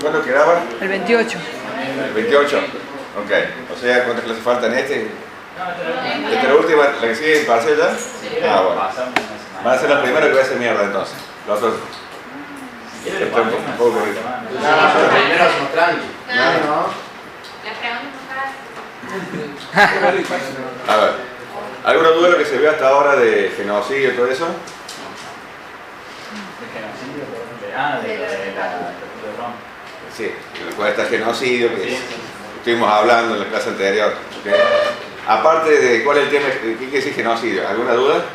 ¿Cuándo quedaba? El 28. ¿El 28? Ok. O sea, ¿cuántas clases faltan este? ¿Esta es la última? ¿La que sigue en parcial ya? Ah, bueno. Van a ser la primera que va a ser mierda entonces. Los otros. Está un poco corrido. No, los primeros son tranqui. No. A ver. ¿Alguna duda de lo que se ve hasta ahora de genocidio y todo eso? Sí, en cual está genocidio, que estuvimos hablando en la clase anterior. ¿Okay? Aparte de cuál es el tema, ¿qué quiere decir genocidio? ¿Alguna duda?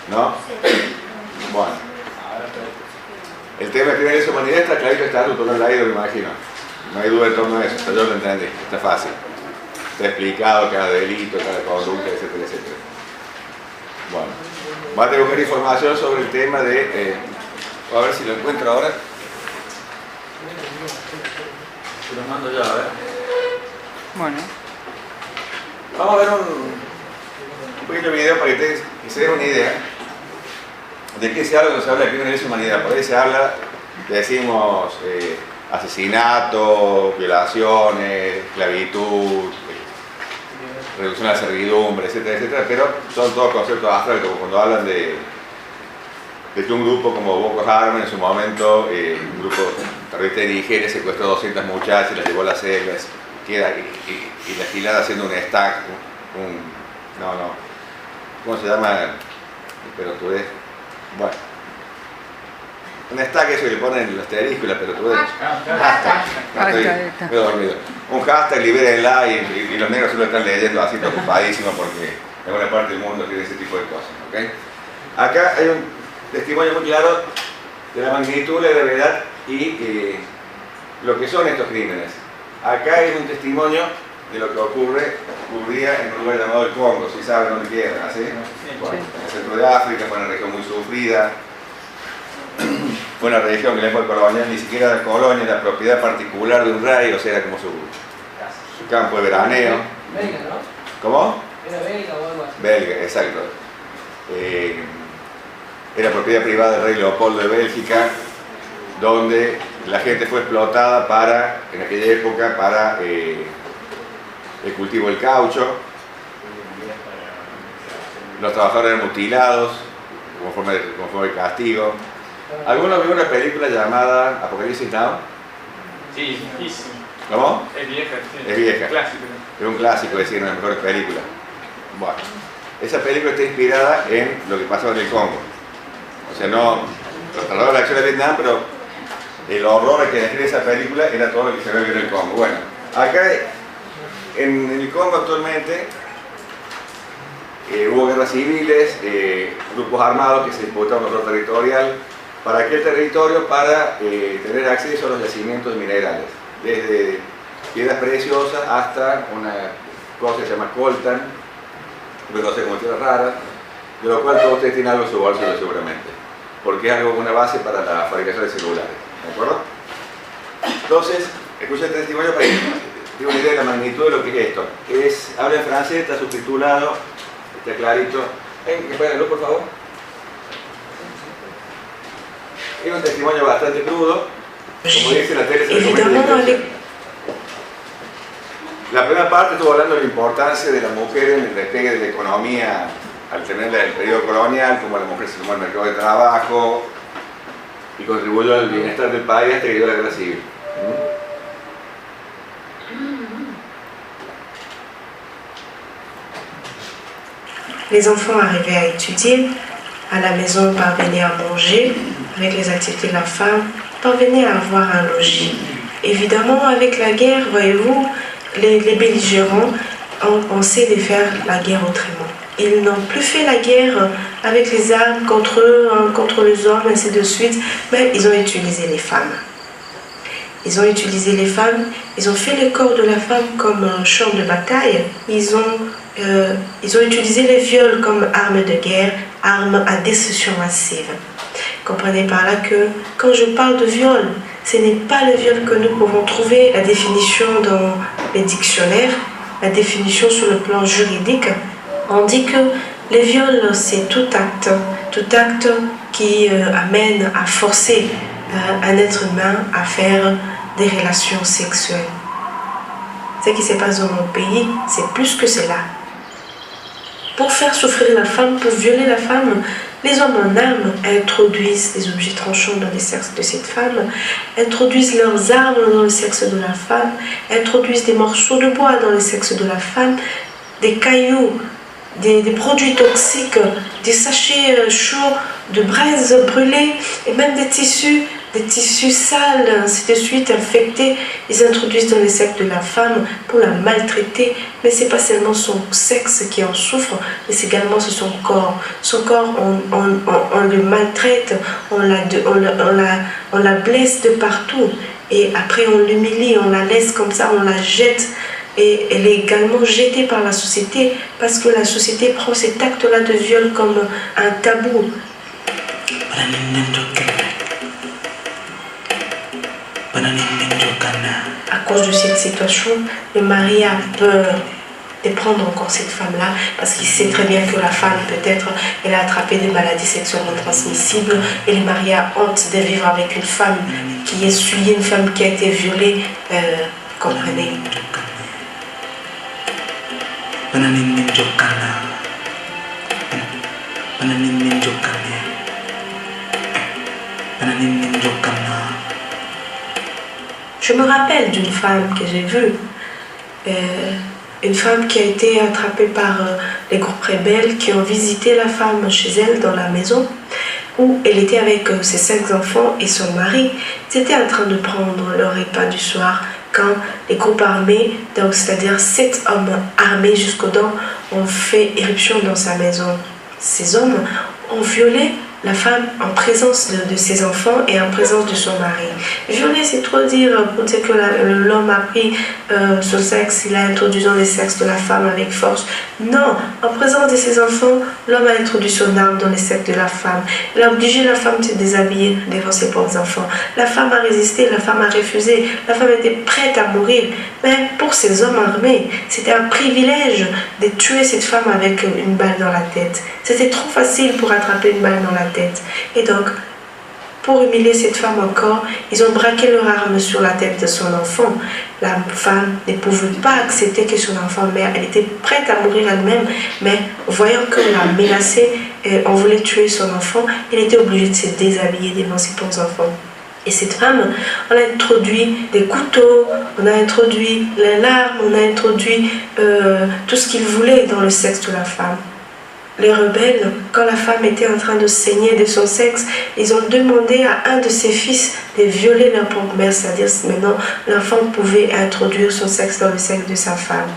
¿No? Bueno. El tema de crímenes de humanidad está clarito, está tú lo has leído, me imagino. No hay duda en torno a eso, hasta yo lo entendí, está fácil. Está explicado cada delito, cada conducta, etcétera, etcétera. Bueno, va a tener que buscar información sobre el tema de... a ver si lo encuentro ahora. Se lo mando yo, a ver. Bueno. Vamos a ver un pequeño video para que se den una idea de qué se habla cuando se habla de crímenes de humanidad. Por ahí se habla, decimos, asesinato, violaciones, esclavitud, reducción a la servidumbre, etcétera, etcétera, pero son todos conceptos abstractos. Cuando hablan de que un grupo como Boko Haram en su momento, un grupo terrorista de Nigeria secuestró 200 muchachas, las llevó a las selvas, y la gilada haciendo un stack, ¿cómo se llama? Pero tú ves, bueno, un stack eso que le ponen el asterisco y la pelotudez. Hashtag. Me he dormido. Un hashtag, libérenla, y los negros solo están leyendo así preocupadísimos porque en buena parte del mundo tiene ese tipo de cosas. ¿Okay? Acá hay un testimonio muy claro de la magnitud, la gravedad y lo que son estos crímenes. Acá hay un testimonio de lo que ocurría en un lugar llamado el Congo, si saben dónde queda, ¿sí? Bueno, en el centro de África, fue una región muy sufrida. Fue una región que en la época colonial ni siquiera era colonia, era propiedad particular de un rey, o sea, era como su campo de veraneo. Belga, ¿no? ¿Cómo? Era belga o algo así. Belga, exacto. Era propiedad privada del rey Leopoldo de Bélgica, donde la gente fue explotada en aquella época, para el cultivo del caucho. Los trabajadores eran mutilados como forma de castigo. ¿Alguno vio una película llamada Apocalipsis Now? Sí, sí. ¿Cómo? Es vieja, sí. Es vieja. Clásico. Es un clásico, es decir, una de las mejores películas. Bueno, esa película está inspirada en lo que pasaba en el Congo. O sea, no trasladó la acción de Vietnam, pero el horror que describe esa película era todo lo que se ve en el Congo. Bueno, acá en el Congo actualmente hubo guerras civiles, grupos armados que se disputaban control territorial para aquel territorio para tener acceso a los yacimientos minerales, desde piedras preciosas hasta una cosa que se llama coltan, que se conoce como tierra rara, de lo cual todos ustedes tienen algo en su bolsillo seguramente, porque es algo, una base para la fabricación de celulares, ¿de acuerdo? Entonces, escuchen este testimonio para que tengan una idea de la magnitud de lo que es esto. Habla en francés, está subtitulado, está clarito. ¿Me pueden la luz, por favor? Es un testimonio bastante crudo, como dice la tele, se recomienda. La primera parte estuvo hablando de la importancia de la mujer en el despegue de la economía al tener el periodo colonial, como la mujer se tomó el mercado de trabajo y contribuyó al bienestar del país hasta que llegó la guerra civil. Les enfants arrivaient à étudier, à la maison parvenaient à manger, avec les activités de la femme, parvenaient à avoir un logis. Évidemment, avec la guerre, voyez-vous, les belligérants ont pensé de faire la guerre autrement. Ils n'ont plus fait la guerre avec les armes contre eux, contre les hommes, ainsi de suite, mais ils ont utilisé les femmes. Ils ont utilisé les femmes, ils ont fait le corps de la femme comme un champ de bataille. Ils ont utilisé les viols comme armes de guerre, armes à destruction massive. Comprenez par là que quand je parle de viol, ce n'est pas le viol que nous pouvons trouver, la définition dans les dictionnaires, la définition sur le plan juridique. On dit que les viols, c'est tout acte qui amène à forcer un être humain à faire des relations sexuelles. Ce qui se passe dans mon pays, c'est plus que cela. Pour faire souffrir la femme, pour violer la femme, les hommes en armes introduisent des objets tranchants dans le sexe de cette femme, introduisent leurs armes dans le sexe de la femme, introduisent des morceaux de bois dans le sexe de la femme, des cailloux, des produits toxiques, des sachets chauds de braise brûlée et même des tissus sales, ainsi de suite, infectés. Ils introduisent dans le sexe de la femme pour la maltraiter. Mais ce n'est pas seulement son sexe qui en souffre, mais c'est également son corps. Son corps, on le maltraite, on la blesse de partout. Et après, on l'humilie, on la laisse comme ça, on la jette. Et elle est également jetée par la société parce que la société prend cet acte-là de viol comme un tabou. À cause de cette situation, le mari a peur de prendre encore cette femme-là parce qu'il sait très bien que la femme, peut-être, elle a attrapé des maladies sexuellement transmissibles et le mari a honte de vivre avec une femme qui est souillée, une femme qui a été violée. Comprenez? Je me rappelle d'une femme que j'ai vue, une femme qui a été attrapée par les groupes rebelles qui ont visité la femme chez elle dans la maison où elle était avec ses 5 enfants et son mari. Ils étaient en train de prendre leur repas du soir quand les groupes armés, donc c'est-à-dire 7 hommes armés jusqu'aux dents, ont fait éruption dans sa maison. Ces hommes ont violé la femme en présence de ses enfants et en présence de son mari. Violer, c'est trop dire pour dire que l'homme a pris son sexe, il a introduit dans le sexe de la femme avec force. Non, en présence de ses enfants, l'homme a introduit son arme dans le sexe de la femme. Il a obligé la femme de se déshabiller devant ses pauvres enfants. La femme a résisté, la femme a refusé, la femme était prête à mourir. Mais pour ces hommes armés, c'était un privilège de tuer cette femme avec une balle dans la tête. C'était trop facile pour attraper une balle dans la tête. Et donc, pour humilier cette femme encore, ils ont braqué leur arme sur la tête de son enfant. La femme ne pouvait pas accepter que son enfant meure. Elle était prête à mourir elle-même, mais voyant qu'on l'a menacée, on voulait tuer son enfant, elle était obligée de se déshabiller devant ses pauvres enfants. Et cette femme, on a introduit des couteaux, on a introduit les larmes, on a introduit tout ce qu'ils voulaient dans le sexe de la femme. Les rebelles, quand la femme était en train de saigner de son sexe, ils ont demandé à un de ses fils de violer leur propre mère, c'est-à-dire maintenant l'enfant pouvait introduire son sexe dans le sexe de sa femme.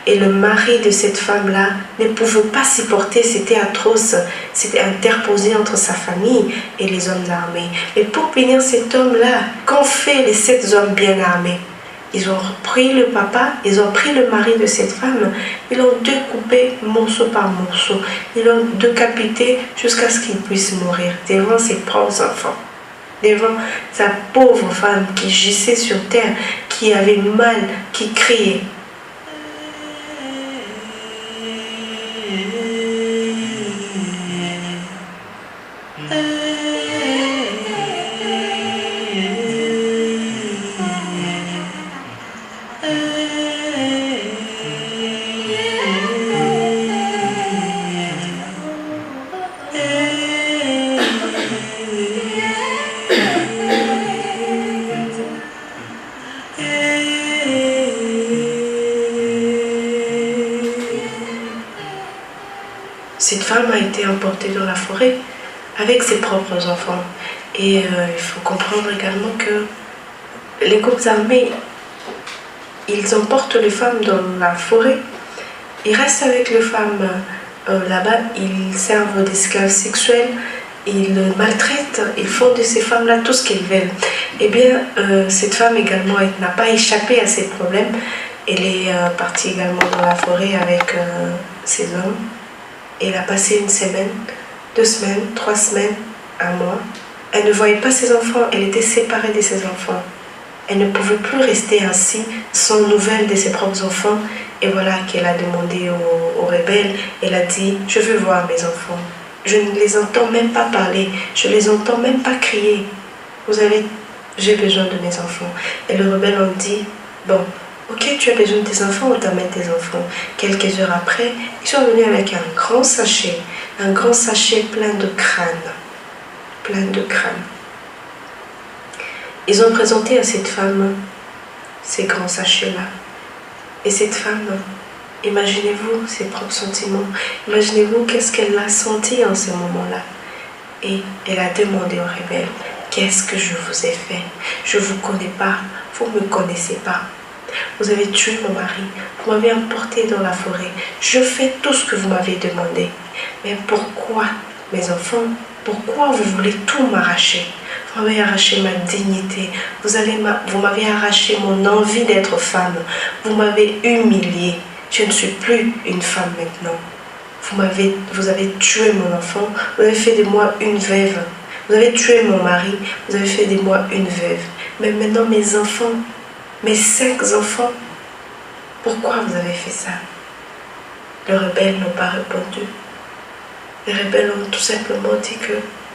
Et le mari de cette femme-là ne pouvait pas s'y porter, c'était atroce, c'était interposé entre sa famille et les hommes armés. Et pour punir cet homme-là, qu'ont fait les 7 hommes bien armés? Ils ont pris le papa, ils ont pris le mari de cette femme, ils l'ont découpé morceau par morceau, ils l'ont décapité jusqu'à ce qu'il puisse mourir devant ses propres enfants, devant sa pauvre femme qui gisait sur terre, qui avait mal, qui criait. Cette femme a été emportée dans la forêt avec ses propres enfants. Et il faut comprendre également que les groupes armés, ils emportent les femmes dans la forêt, ils restent avec les femmes là-bas, ils servent d'esclaves sexuels, ils maltraitent, ils font de ces femmes-là tout ce qu'ils veulent. Eh bien, cette femme également n'a pas échappé à ces problèmes. Elle est partie également dans la forêt avec ses hommes. Elle a passé 1 semaine, 2 semaines, 3 semaines, 1 mois. Elle ne voyait pas ses enfants, elle était séparée de ses enfants. Elle ne pouvait plus rester ainsi, sans nouvelles de ses propres enfants. Et voilà qu'elle a demandé aux rebelles, elle a dit « Je veux voir mes enfants. Je ne les entends même pas parler, je ne les entends même pas crier. j'ai besoin de mes enfants. Et le rebelle en dit, bon, ok, tu as besoin de tes enfants, on t'amène tes enfants. Quelques heures après, ils sont venus avec un grand sachet plein de crânes. Plein de crânes. Ils ont présenté à cette femme ces grands sachets-là. Et cette femme, imaginez-vous ses propres sentiments. Imaginez-vous qu'est-ce qu'elle a senti en ce moment-là. Et elle a demandé au rebelle, qu'est-ce que je vous ai fait? Je ne vous connais pas, vous ne me connaissez pas. Vous avez tué mon mari, vous m'avez emporté dans la forêt. Je fais tout ce que vous m'avez demandé. Mais pourquoi, mes enfants, pourquoi vous voulez tout m'arracher? Vous m'avez arraché ma dignité, vous m'avez arraché mon envie d'être femme. Vous m'avez humiliée. Je ne suis plus une femme maintenant. Vous avez tué mon enfant, vous avez fait de moi une veuve. Vous avez tué mon mari, vous avez fait de moi une veuve. Mais maintenant mes enfants, mes 5 enfants, pourquoi vous avez fait ça? Les rebelles n'ont pas répondu. Les rebelles ont tout simplement dit que,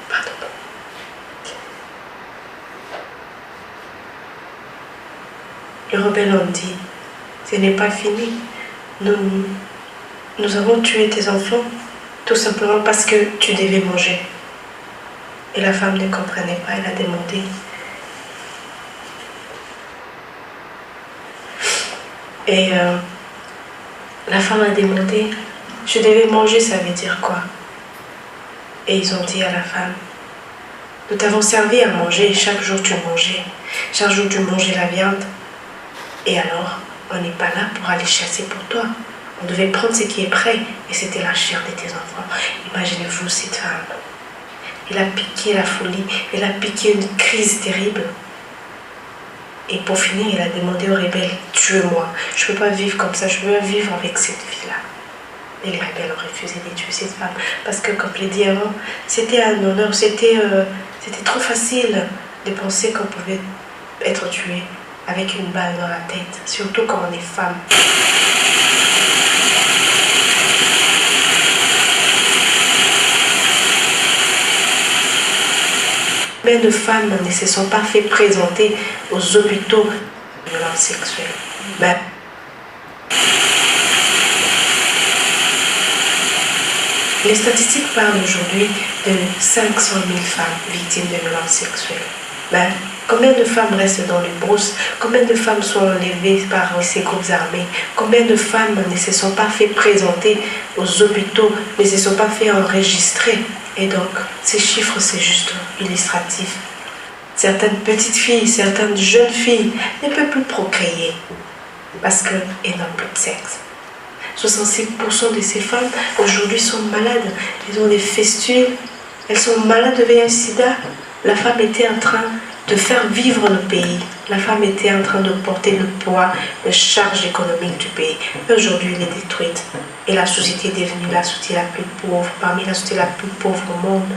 pardon. Les rebelles ont dit, ce n'est pas fini. Nous avons tué tes enfants tout simplement parce que tu devais manger. Et la femme ne comprenait pas, elle a demandé. Et la femme a demandé, je devais manger, ça veut dire quoi? Et ils ont dit à la femme, nous t'avons servi à manger, chaque jour tu mangeais. Chaque jour tu mangeais la viande. Et alors, on n'est pas là pour aller chasser pour toi. On devait prendre ce qui est prêt, et c'était la chair de tes enfants. Imaginez-vous cette femme. Elle a piqué la folie, elle a piqué une crise terrible. Et pour finir, elle a demandé aux rebelles, tue-moi. Je ne peux pas vivre comme ça, je veux vivre avec cette fille-là. Et les rebelles ont refusé de tuer cette femme. Parce que, comme je l'ai dit avant, c'était un honneur, c'était trop facile de penser qu'on pouvait être tué avec une balle dans la tête, surtout quand on est femme. Combien de femmes ne se sont pas fait présenter aux hôpitaux de violence sexuelle? Les statistiques parlent aujourd'hui de 500 000 femmes victimes de violences sexuelles. Combien de femmes restent dans les brousses? Combien de femmes sont enlevées par ces groupes armés? Combien de femmes ne se sont pas fait présenter aux hôpitaux, ne se sont pas fait enregistrer? Et donc, ces chiffres, c'est juste illustratif. Certaines petites filles, certaines jeunes filles ne peuvent plus procréer parce qu'elles n'ont plus de sexe. 65% de ces femmes aujourd'hui sont malades. Elles ont des fistules, elles sont malades de VIH/SIDA. La femme était en train de faire vivre le pays. La femme était en train de porter le poids, la charge économique du pays. Mais aujourd'hui, elle est détruite. Et la société est devenue la société la plus pauvre, parmi la société la plus pauvre au monde.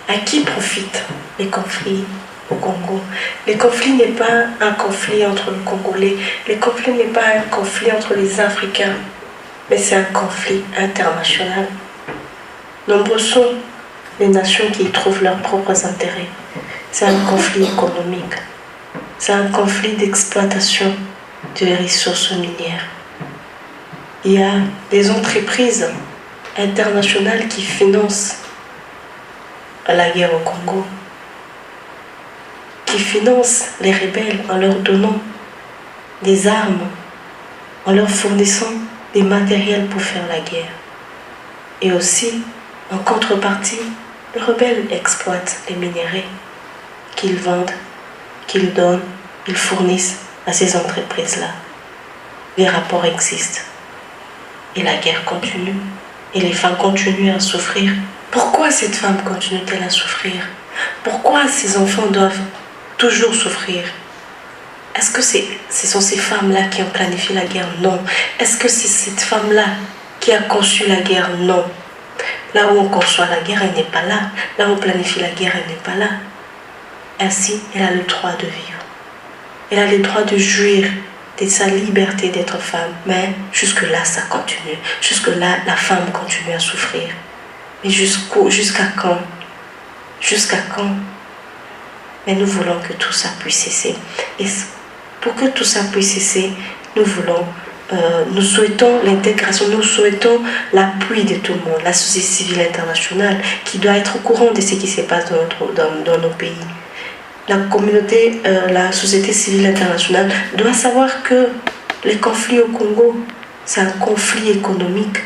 À qui profitent les conflits au Congo? Le conflit n'est pas un conflit entre les Congolais. Le conflit n'est pas un conflit entre les Africains. Mais c'est un conflit international. Nombreux sont les nations qui y trouvent leurs propres intérêts. C'est un conflit économique. C'est un conflit d'exploitation des ressources minières. Il y a des entreprises internationales qui financent la guerre au Congo, qui financent les rebelles en leur donnant des armes, en leur fournissant des matériels pour faire la guerre. Et aussi, en contrepartie, les rebelles exploitent les minéraux qu'ils vendent, qu'ils donnent, ils fournissent à ces entreprises-là. Les rapports existent. Et la guerre continue. Et les femmes continuent à souffrir. Pourquoi cette femme continue-t-elle à souffrir? Pourquoi ces enfants doivent toujours souffrir? Est-ce que ce sont ces femmes-là qui ont planifié la guerre? Non. Est-ce que c'est cette femme-là qui a conçu la guerre? Non. Là où on conçoit la guerre, elle n'est pas là. Là où on planifie la guerre, elle n'est pas là. Ainsi, elle a le droit de vivre. Elle a le droit de jouir de sa liberté d'être femme. Mais jusque-là, ça continue. Jusque-là, la femme continue à souffrir. Mais jusqu'à quand? Jusqu'à quand? mais nous voulons que tout ça puisse cesser. Et pour que tout ça puisse cesser, nous souhaitons l'intégration, nous souhaitons l'appui de tout le monde, la société civile internationale qui doit être au courant de ce qui se passe dans nos pays. La communauté, la société civile internationale doit savoir que les conflits au Congo, c'est un conflit économique.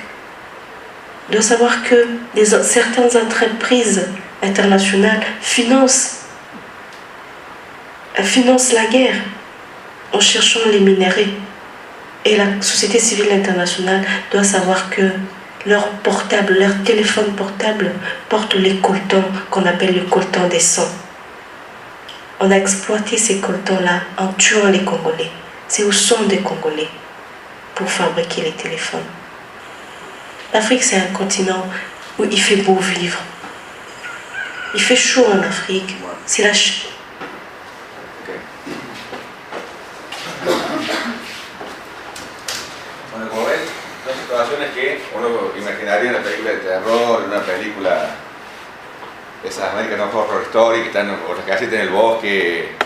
Doit savoir que certaines entreprises internationales financent la guerre en cherchant les minéraux. Et la société civile internationale doit savoir que leur téléphone portable porte les coltans qu'on appelle le coltan des sangs. On a exploité ces coltans-là en tuant les Congolais. C'est au sang des Congolais pour fabriquer les téléphones. L'Afrique, c'est un continent où il fait beau vivre. Il fait chaud en Afrique. C'est la Bueno, como ven, son situaciones que uno imaginaría en una película de terror, en una película de esas American Horror Story que están o las casitas en el bosque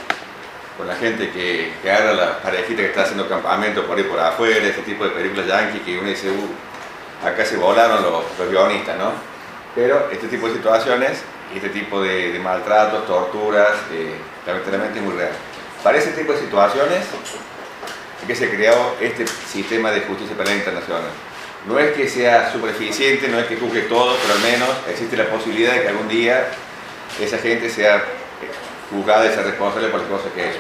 con la gente que agarra la parejita que está haciendo campamento por ahí por afuera, ese tipo de películas yankee que uno dice, acá se volaron los guionistas, ¿no? Pero este tipo de situaciones y este tipo de maltratos, torturas, lamentablemente es muy real. Para ese tipo de situaciones es que se creó este sistema de justicia penal internacional. No es que sea súper eficiente, no es que juzgue todo, pero al menos existe la posibilidad de que algún día esa gente sea juzgada y sea responsable por las cosas que ha hecho.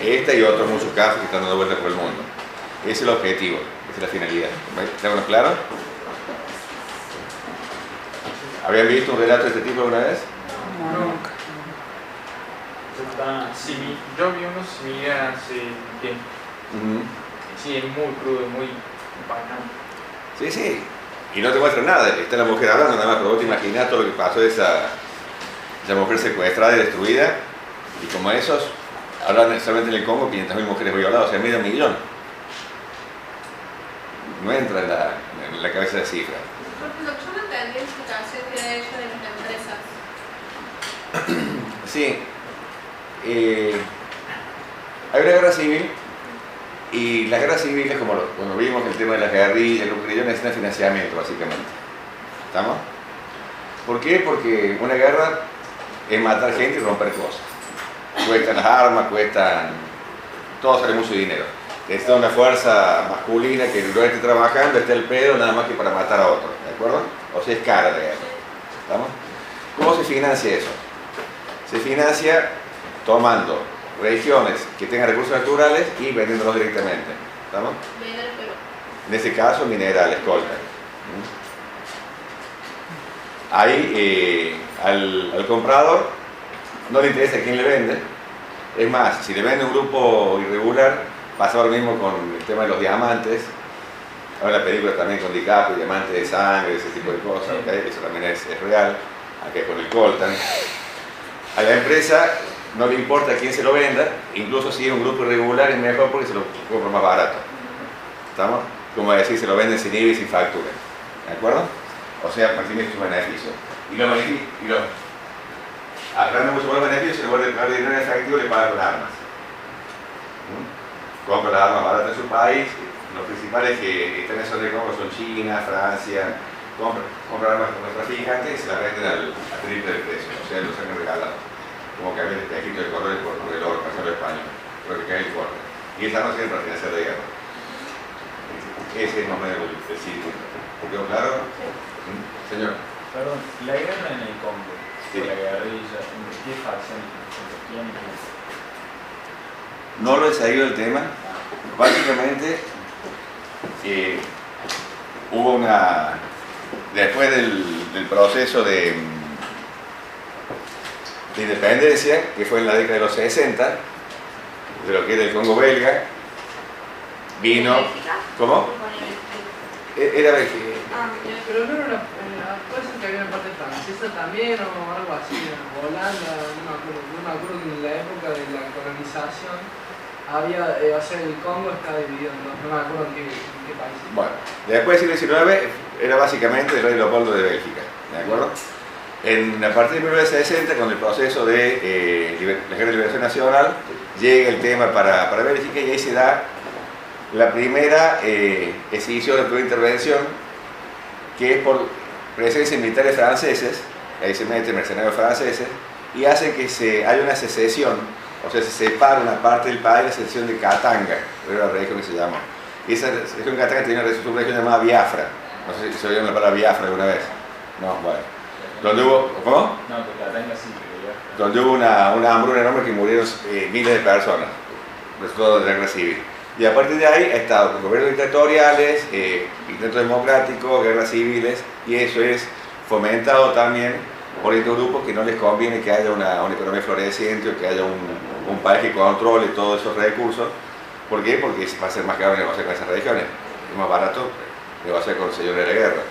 Esta y otros muchos casos que están dando vueltas por el mundo. Ese es el objetivo, esa es la finalidad. ¿Estamos claros? ¿Habían visto un relato de este tipo alguna vez? No. Sí, yo vi uno similar hace tiempo. Sí, es muy crudo, muy impactante. Sí, sí. Y no te muestra nada. Está la mujer hablando nada más, pero vos te imaginas todo lo que pasó de esa mujer secuestrada y destruida. Y como esos, hablan solamente en el Congo 500.000 mujeres violadas, o sea, medio millón. No entra en la cabeza de cifra. Lo que yo no entendí en su caso es que ella de las empresas. Sí. Hay una guerra civil y las guerras civiles, como cuando vimos el tema de las guerrillas, los guerrilleros necesitan financiamiento básicamente. ¿Estamos? ¿Por qué? Porque una guerra es matar gente y romper cosas. Cuestan las armas, todo sale mucho dinero. Necesita una fuerza masculina que no esté trabajando, esté al pedo nada más que para matar a otro, ¿de acuerdo? O sea, es cara la guerra. ¿Estamos? ¿Cómo se financia eso? Se financia tomando regiones que tengan recursos naturales y vendiéndolos directamente. ¿Estamos? En este caso, minerales, coltan. Ahí al comprador no le interesa a quién le vende. Es más, si le vende un grupo irregular, pasa lo mismo con el tema de los diamantes. Ahora la película también con DiCaprio, diamantes de sangre, ese tipo de cosas, ¿okay? Eso también es real. Aquí con el coltan. A la empresa no le importa a quién se lo venda, incluso si es un grupo irregular es mejor porque se lo compra más barato. ¿Estamos? Como decir, se lo venden sin IVA y sin factura. ¿De acuerdo? O sea, mantiene su beneficio. Hablando mucho más beneficios, se le vuelve a pagar dinero en efectivo y le paga con armas. Compra las armas baratas en su país. Los principales que están en esa zona de compra son China, Francia. Compran armas con traficantes y se las venden a triple de precio. O sea, los han regalado. Como que había el espejito de colores por el oro, para hacerlo español. Pero que cae el corte. Y esas armas sirven para financiar la guerra. Ese es más o menos el círculo. ¿Quedó claro? Sí. Señor. Perdón, la guerra en el Congo, sí. La guerrilla, ¿qué facciones tiene? No lo he seguido el tema. Básicamente, hubo una... Después del proceso de independencia, que fue en la década de los 60, de lo que era el Congo belga, vino... ¿Cómo? Era Bélgica. Pero no era puede ser que había una parte francesa también o algo así, en Holanda, no me acuerdo que en la época de la colonización había, o sea, el Congo estaba dividido, no me acuerdo en qué país. Bueno, después del siglo XIX era básicamente el rey Leopoldo de Bélgica, ¿de acuerdo? A partir de 1960, con el proceso de la Guerra de Liberación Nacional, llega el tema para Bélgica y ahí se da la primera escisión, la primera intervención, que es por presencia de militares franceses, ahí se meten mercenarios franceses, y hace que haya una secesión, o sea, se separa una parte del país, la secesión de Katanga, era la región que se llama. Y esa secesión de Katanga tenía una región llamada Biafra, no sé si se oyeron la palabra Biafra alguna vez. No, bueno. Donde hubo, ¿cómo? No, que Katanga sí, pero ya. Donde hubo una hambruna enorme que murieron miles de personas, resultado de la guerra civil. Y a partir de ahí ha estado con gobiernos dictatoriales, intentos democráticos, guerras civiles, y eso es fomentado también por estos grupos que no les conviene que haya una economía floreciente o que haya un país que controle todos esos recursos. ¿Por qué? Porque va a ser más caro negociar con esas regiones, es más barato negociar con los señores de la guerra.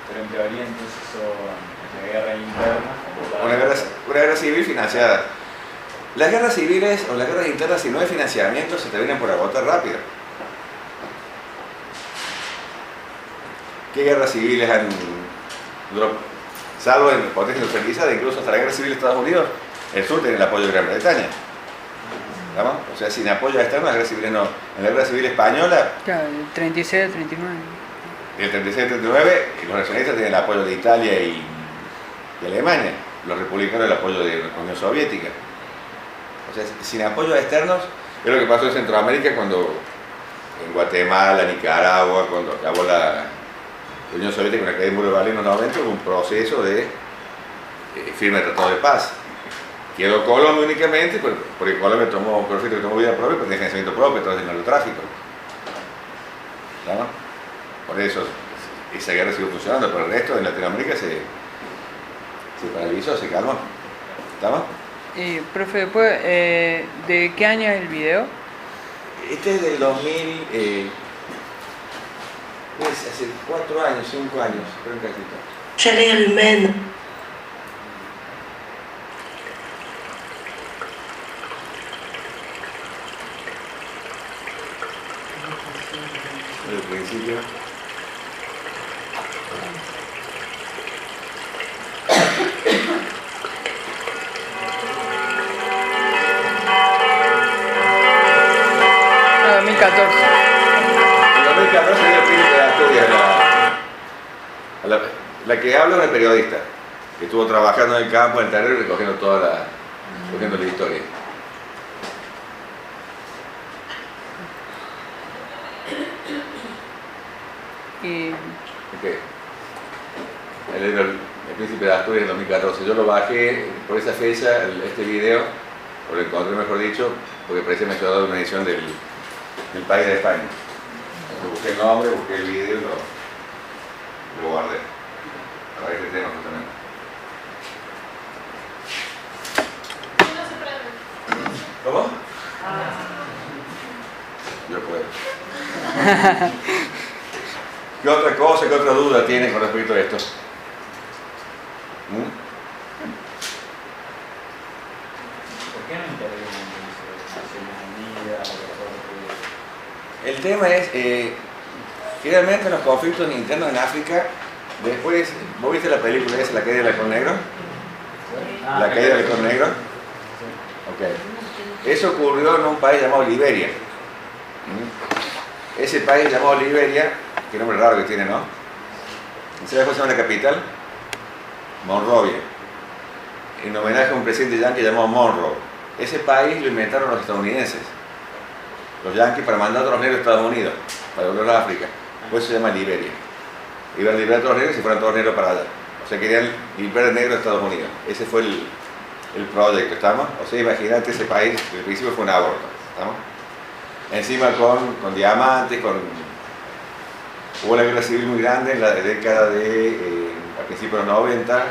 Pero en teoría entonces son la guerra interna. Una guerra civil financiada. Las guerras civiles o las guerras internas, si no hay financiamiento, se terminan por agotar rápido. ¿Qué guerras civiles han durado? Salvo en potencias industrializadas, incluso hasta la guerra civil de Estados Unidos, el sur tiene el apoyo de Gran Bretaña. ¿Vamos? O sea, sin apoyo externo, las guerras civiles no. En la guerra civil española, Claro, el 36 39. el 36-39, los nacionalistas tienen el apoyo de Italia y Alemania, los republicanos el apoyo de la Unión Soviética. O sea, sin apoyos externos, es lo que pasó en Centroamérica cuando en Guatemala, Nicaragua, cuando acabó la Unión Soviética con la caída del muro de Berlín en los 90, hubo un proceso de firma de tratado de paz. Quedó Colombia únicamente, porque Colombia tomó vida propia, pero tiene financiamiento propio, entonces el narcotráfico. ¿No? Por eso esa guerra siguió funcionando, pero el resto de Latinoamérica se paralizó, se calmó. ¿Estamos? Y, profe, después, ¿de qué año es el video? Este es del 2000, hace 4 años, 5 años, creo un cachito. Chaleur humaine. Desde el principio. No, 2014. En 2014 dio el príncipe de Asturias, la que habla es una periodista que estuvo trabajando en el campo, en el terreno, recogiendo recogiendo la historia. Y Okay. El príncipe de Asturias en 2014. Yo lo bajé por esa fecha, este video, o lo encontré mejor dicho, porque parece que me había dado una edición del País de España. Entonces, busqué el nombre, busqué el video y lo guardé. Para este tema justamente. No se prende. ¿Cómo? Yo puedo. ¿Qué otra cosa, qué otra duda tienen con respecto a esto? ¿Por qué no intervienen Naciones Unidas? El tema es, generalmente los conflictos internos en África, después, ¿vos viste la película esa, La caída del halcón negro? La caída del halcón negro. Ok. Eso ocurrió en un país llamado Liberia. Ese país llamado Liberia, qué nombre raro que tiene, ¿no? ¿Sabes cómo se llama la capital? Monrovia. En homenaje a un presidente yanqui llamado Monroe. Ese país lo inventaron los estadounidenses. Los yanquis para mandar a los negros a Estados Unidos, para volver a África. Por eso se llama Liberia. Iban a liberar a todos los negros y fueron todos negros para allá. O sea, querían liberar negros a Estados Unidos. Ese fue el proyecto, ¿estamos? O sea, imagínate, ese país, al principio fue un aborto, ¿estamos? Encima con diamantes, hubo una guerra civil muy grande en la década de, a principios de los 90,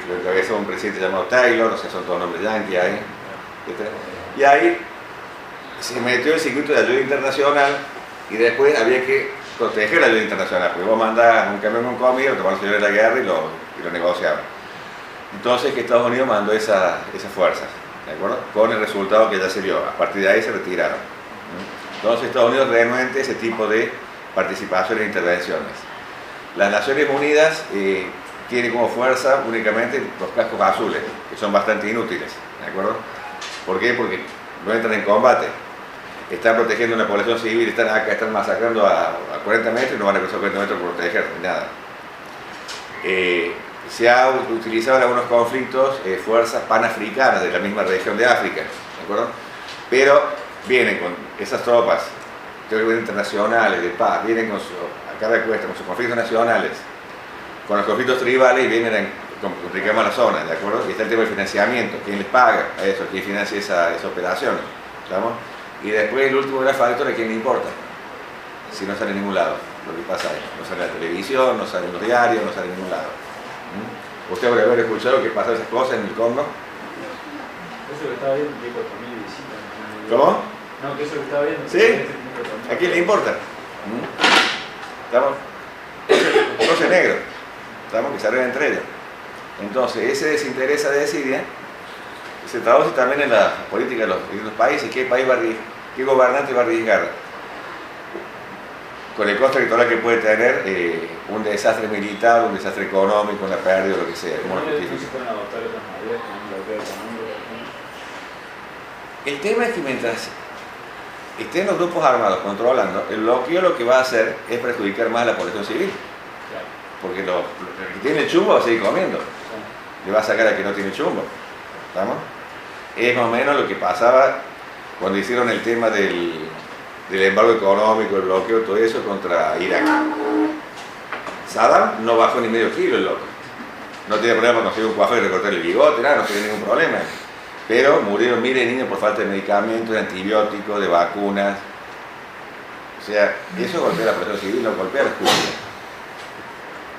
lo encabezó un presidente llamado Taylor, o sea, son todos nombres yanquis ahí, etc. Y ahí se metió el circuito de ayuda internacional y después había que proteger la ayuda internacional, porque vos mandás un camión con comida, lo tomaron los señores de la guerra y lo negociaban. Entonces que Estados Unidos mandó esas fuerzas, ¿de acuerdo? Con el resultado que ya se vio, a partir de ahí se retiraron. Entonces Estados Unidos renuente ese tipo de participaciones e intervenciones. Las Naciones Unidas tiene como fuerza únicamente los cascos azules, que son bastante inútiles, ¿de acuerdo? ¿Por qué? Porque no entran en combate, están protegiendo una población civil, están acá, están masacrando a 40 metros y no van a cruzar 40 metros por proteger, nada. Se ha utilizado en algunos conflictos fuerzas panafricanas de la misma región de África, ¿de acuerdo? Pero vienen con esas tropas teóricamente internacionales de paz, vienen con a cada cuesta, con sus conflictos nacionales, con los conflictos tribales y vienen a complicar la zona, ¿de acuerdo? Y está el tema del financiamiento, quién les paga a eso, quién financia esa operación, ¿estamos? Y después el último gran factor, ¿a quién le importa? Si no sale en ningún lado, lo que pasa ahí, no sale en la televisión, no sale en los diarios, no sale en ningún lado. ¿Usted habrá haber escuchado que pasaron esas cosas en el Congo? Eso que estaba viendo tiene 4.000 visitas. ¿Cómo? No, que eso que estaba viendo. ¿Sí? ¿A quién le importa? ¿Estamos? Entonces negro. ¿Estamos? Que se arreglan entre ellos. Entonces, ese desinterés de Siria se traduce también en la política de los países. ¿Qué gobernante va a arriesgar con el costo electoral que puede tener un desastre militar, un desastre económico, una pérdida o lo que sea? ¿Cómo lo justifica? El tema es que mientras estén los grupos armados controlando, el bloqueo lo que va a hacer es perjudicar más a la población civil. Porque el que tiene el chumbo va a seguir comiendo. Le va a sacar al que no tiene chumbo. ¿Estamos? Es más o menos lo que pasaba cuando hicieron el tema del embargo económico, el bloqueo, todo eso contra Irak. Saddam no bajó ni medio kilo el loco. No tenía problema con conseguir un coafero y recortar el bigote, nada, no tenía ningún problema. Pero murieron miles de niños por falta de medicamentos, de antibióticos, de vacunas. O sea, eso golpea a la población civil, no golpea a las cúpulas.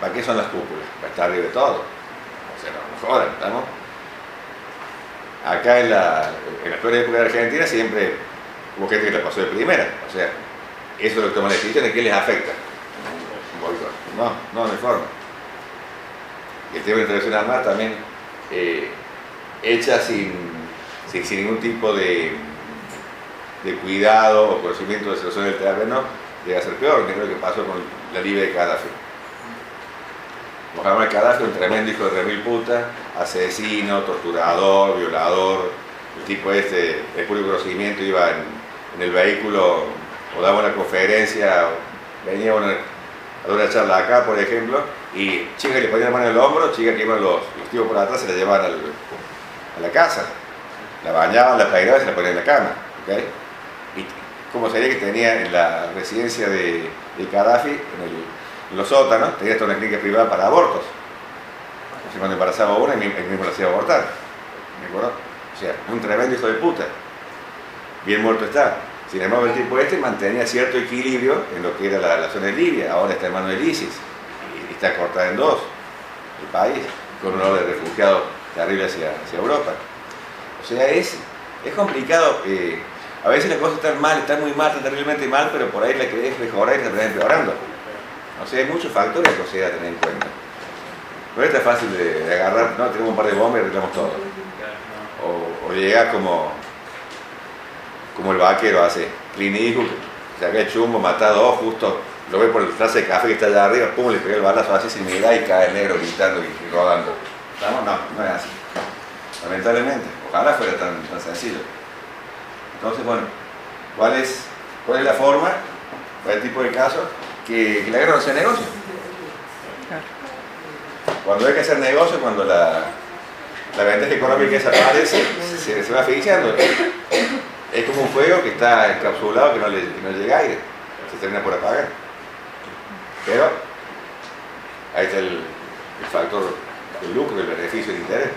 ¿Para qué son las cúpulas? Para estar arriba de todo. O sea, no jodan, ¿estamos? Acá en la peor época de Argentina siempre hubo gente que la pasó de primera. O sea, eso es lo que toma la decisión, ¿de qué les afecta? No hay forma. Y el tema de la intervención armada también hecha sin ningún tipo de cuidado o conocimiento de la situación del terreno, llega a ser peor. Es lo que pasó con la Libia de Gaddafi. Mohamed Gaddafi, un tremendo hijo de remil puta, asesino, torturador, violador. El tipo de puro conocimiento, iba en el vehículo o daba una conferencia, venía a dar una charla acá, por ejemplo, y chica le ponía la mano en el hombro, chica que iban los tipos por atrás, se la llevaban a la casa, la bañaban, la peinaban y se la ponían en la cama. ¿Okay? Y como sería que tenía en la residencia de Gaddafi, en los sótanos, tenía hasta una clínica privada para abortos. O sea, cuando embarazaba a una, él mismo la hacía abortar. ¿Me acuerdo? O sea, un tremendo hijo de puta. Bien muerto está. Sin embargo, el tipo mantenía cierto equilibrio en lo que era la zona de Libia. Ahora está en manos del ISIS. Y está cortada en dos, el país, con un olor de refugiados terrible hacia Europa. O sea, es complicado. A veces las cosas están mal, están muy mal, están terriblemente mal, pero por ahí la querés mejorar y te terminás empeorando. O sea, hay muchos factores que se deben tener en cuenta. No es tan fácil de agarrar, no, tenemos un par de bombas y arreglamos todo. O llegar como el vaquero hace, Clint Eastwood, saca el chumbo, mata a dos, justo lo ve por el trazo de café que está allá arriba, pum, le pega el balazo así sin mirar y cae el negro gritando y rodando. No es así. Lamentablemente, ojalá fuera tan sencillo. Entonces, bueno, ¿cuál es la forma para este tipo de casos? Que la guerra no sea negocio. Cuando hay que hacer negocio, cuando la ventaja económica desaparece, se va asfixiando. Es como un fuego que está encapsulado, que no llega aire, se termina por apagar. Pero ahí está el factor del lucro, el beneficio, el interés.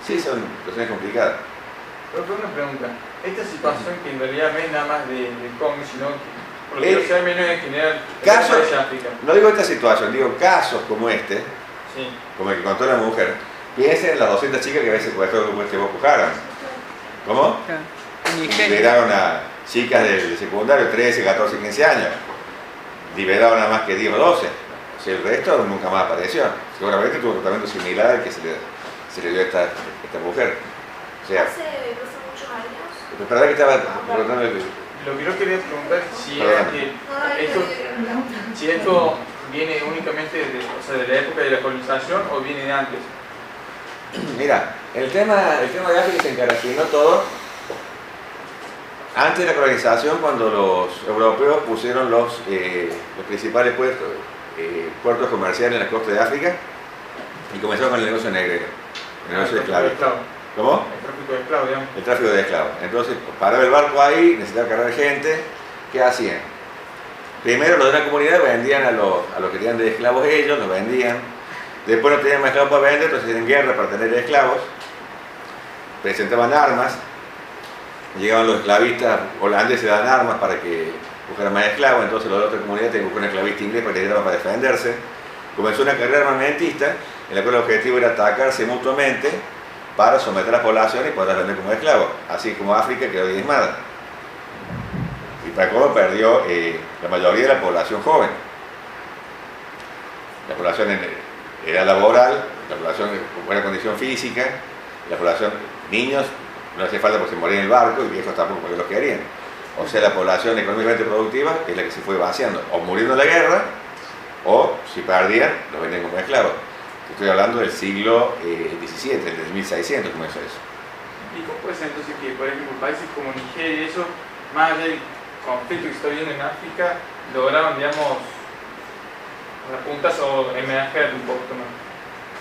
Sí, son situaciones complicadas. Pero una pregunta, esta situación que en realidad no es nada más de Congo, sino que por lo que yo sé menos en general casos, de África. No digo esta situación, digo casos como este, sí, como el que contó la mujer. Piensen en las 200 chicas que a veces puede ser que Boko Haram. ¿Cómo? Liberaron a chicas del secundario, 13, 14, 15 años. Liberaron a más que 10 o 12. O sea, el resto nunca más apareció. Seguramente tuvo un tratamiento similar al que se le dio a esta mujer. O sea, ¿Hace muchos años? ¿Verdad que estaba preguntando? Lo que yo quería preguntar si era que esto viene únicamente de la época de la colonización o viene de antes? Mira, el tema de África se encaracinó todo antes de la colonización, cuando los europeos pusieron los principales puertos comerciales en la costa de África y comenzaron con el negocio negrero, el negocio de esclavos. ¿Cómo? El tráfico de esclavos, digamos. El tráfico de esclavos. Entonces, paraba el barco ahí, necesitaba cargar gente. ¿Qué hacían? Primero los de la comunidad vendían a los que tenían de esclavos ellos, los vendían. Después no tenían más esclavos para vender, entonces hacían guerra para tener esclavos. Presentaban armas. Llegaban los esclavistas holandeses, daban armas para que buscaran más esclavos. Entonces los de otra comunidad tenían que buscar un esclavista inglés para que le dieran para defenderse. Comenzó una carrera armamentista en la cual el objetivo era atacarse mutuamente para someter a la población y poder vender como esclavos, así como África quedó diezmada. Y para cómo perdió la mayoría de la población joven. La población en edad laboral, la población con buena condición física, la población, niños, no hacía falta porque se morían en el barco y viejos tampoco porque los querían. O sea, la población económicamente productiva es la que se fue vaciando, o muriendo en la guerra, o si perdían, los vendían como esclavos. Estoy hablando del siglo XVII, del 1600 comenzó eso. ¿Y cómo puede ser entonces que, por ejemplo, países como Nigeria y eso, más allá del conflicto que está viviendo en África, lograron, digamos, a puntas o emerger un poco más?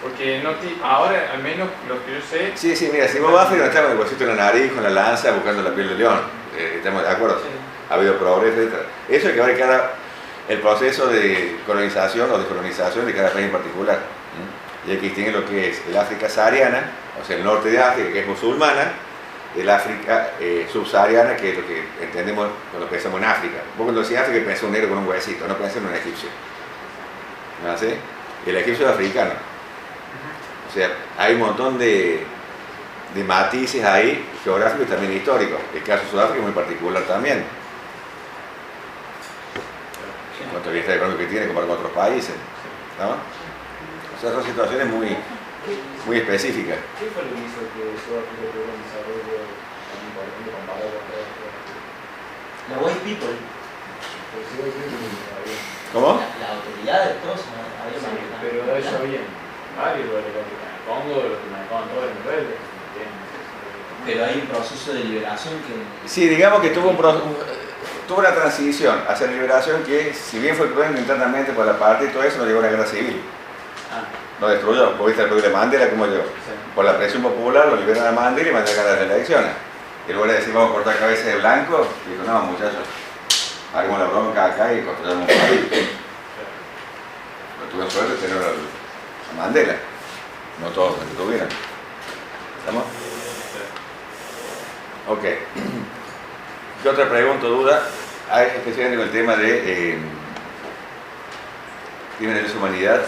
Porque no ahora, al menos lo que yo sé... Sí, mira, si vos vas a África no estás con el huesito en la nariz, con la lanza, buscando la piel de león. ¿Estamos de acuerdo? Sí. Ha habido progreso, etc. Eso es que abarca el proceso de colonización o descolonización de cada país en particular. Y aquí tiene lo que es el África sahariana, o sea, el norte de África, que es musulmana, el África subsahariana, que es lo que entendemos cuando pensamos en África. Vos cuando decís África pensás un negro con un huesito, no pensás en un egipcio. ¿No? ¿Sí? El egipcio es africano. O sea, hay un montón de matices ahí, geográficos y también históricos. El caso de Sudáfrica es muy particular también. En cuanto al bienestar económico que tiene comparado con otros países. ¿No? O sea, son situaciones muy específicas. ¿Qué fue lo que hizo que Sudáfrica tuviera un desarrollo tan importante comparado con otros? La white people. ¿Cómo? La autoridad de todos había sí, pero de eso había varios lugares en el Congo, los que manejaban todos los rebeldes. Pero hay un proceso de liberación que... Sí, digamos que tuvo una transición hacia la liberación que, si bien fue cruento internamente por la parte y todo eso, no llegó a una guerra civil. Lo destruyó. Vos viste el pueblo de Mandela como llegó. Sí. Por la presión popular lo liberan a Mandela y Mandela gana las elecciones. Y luego le decimos vamos a cortar cabeza de blanco, y dijo, no muchachos, hagamos la bronca acá y construyamos un país. No tuvieron suerte de tener a Mandela. No todos los que tuvieron. ¿Estamos? Ok. ¿Qué otra pregunta o duda? Hay especialmente con el tema de crímenes de lesa humanidad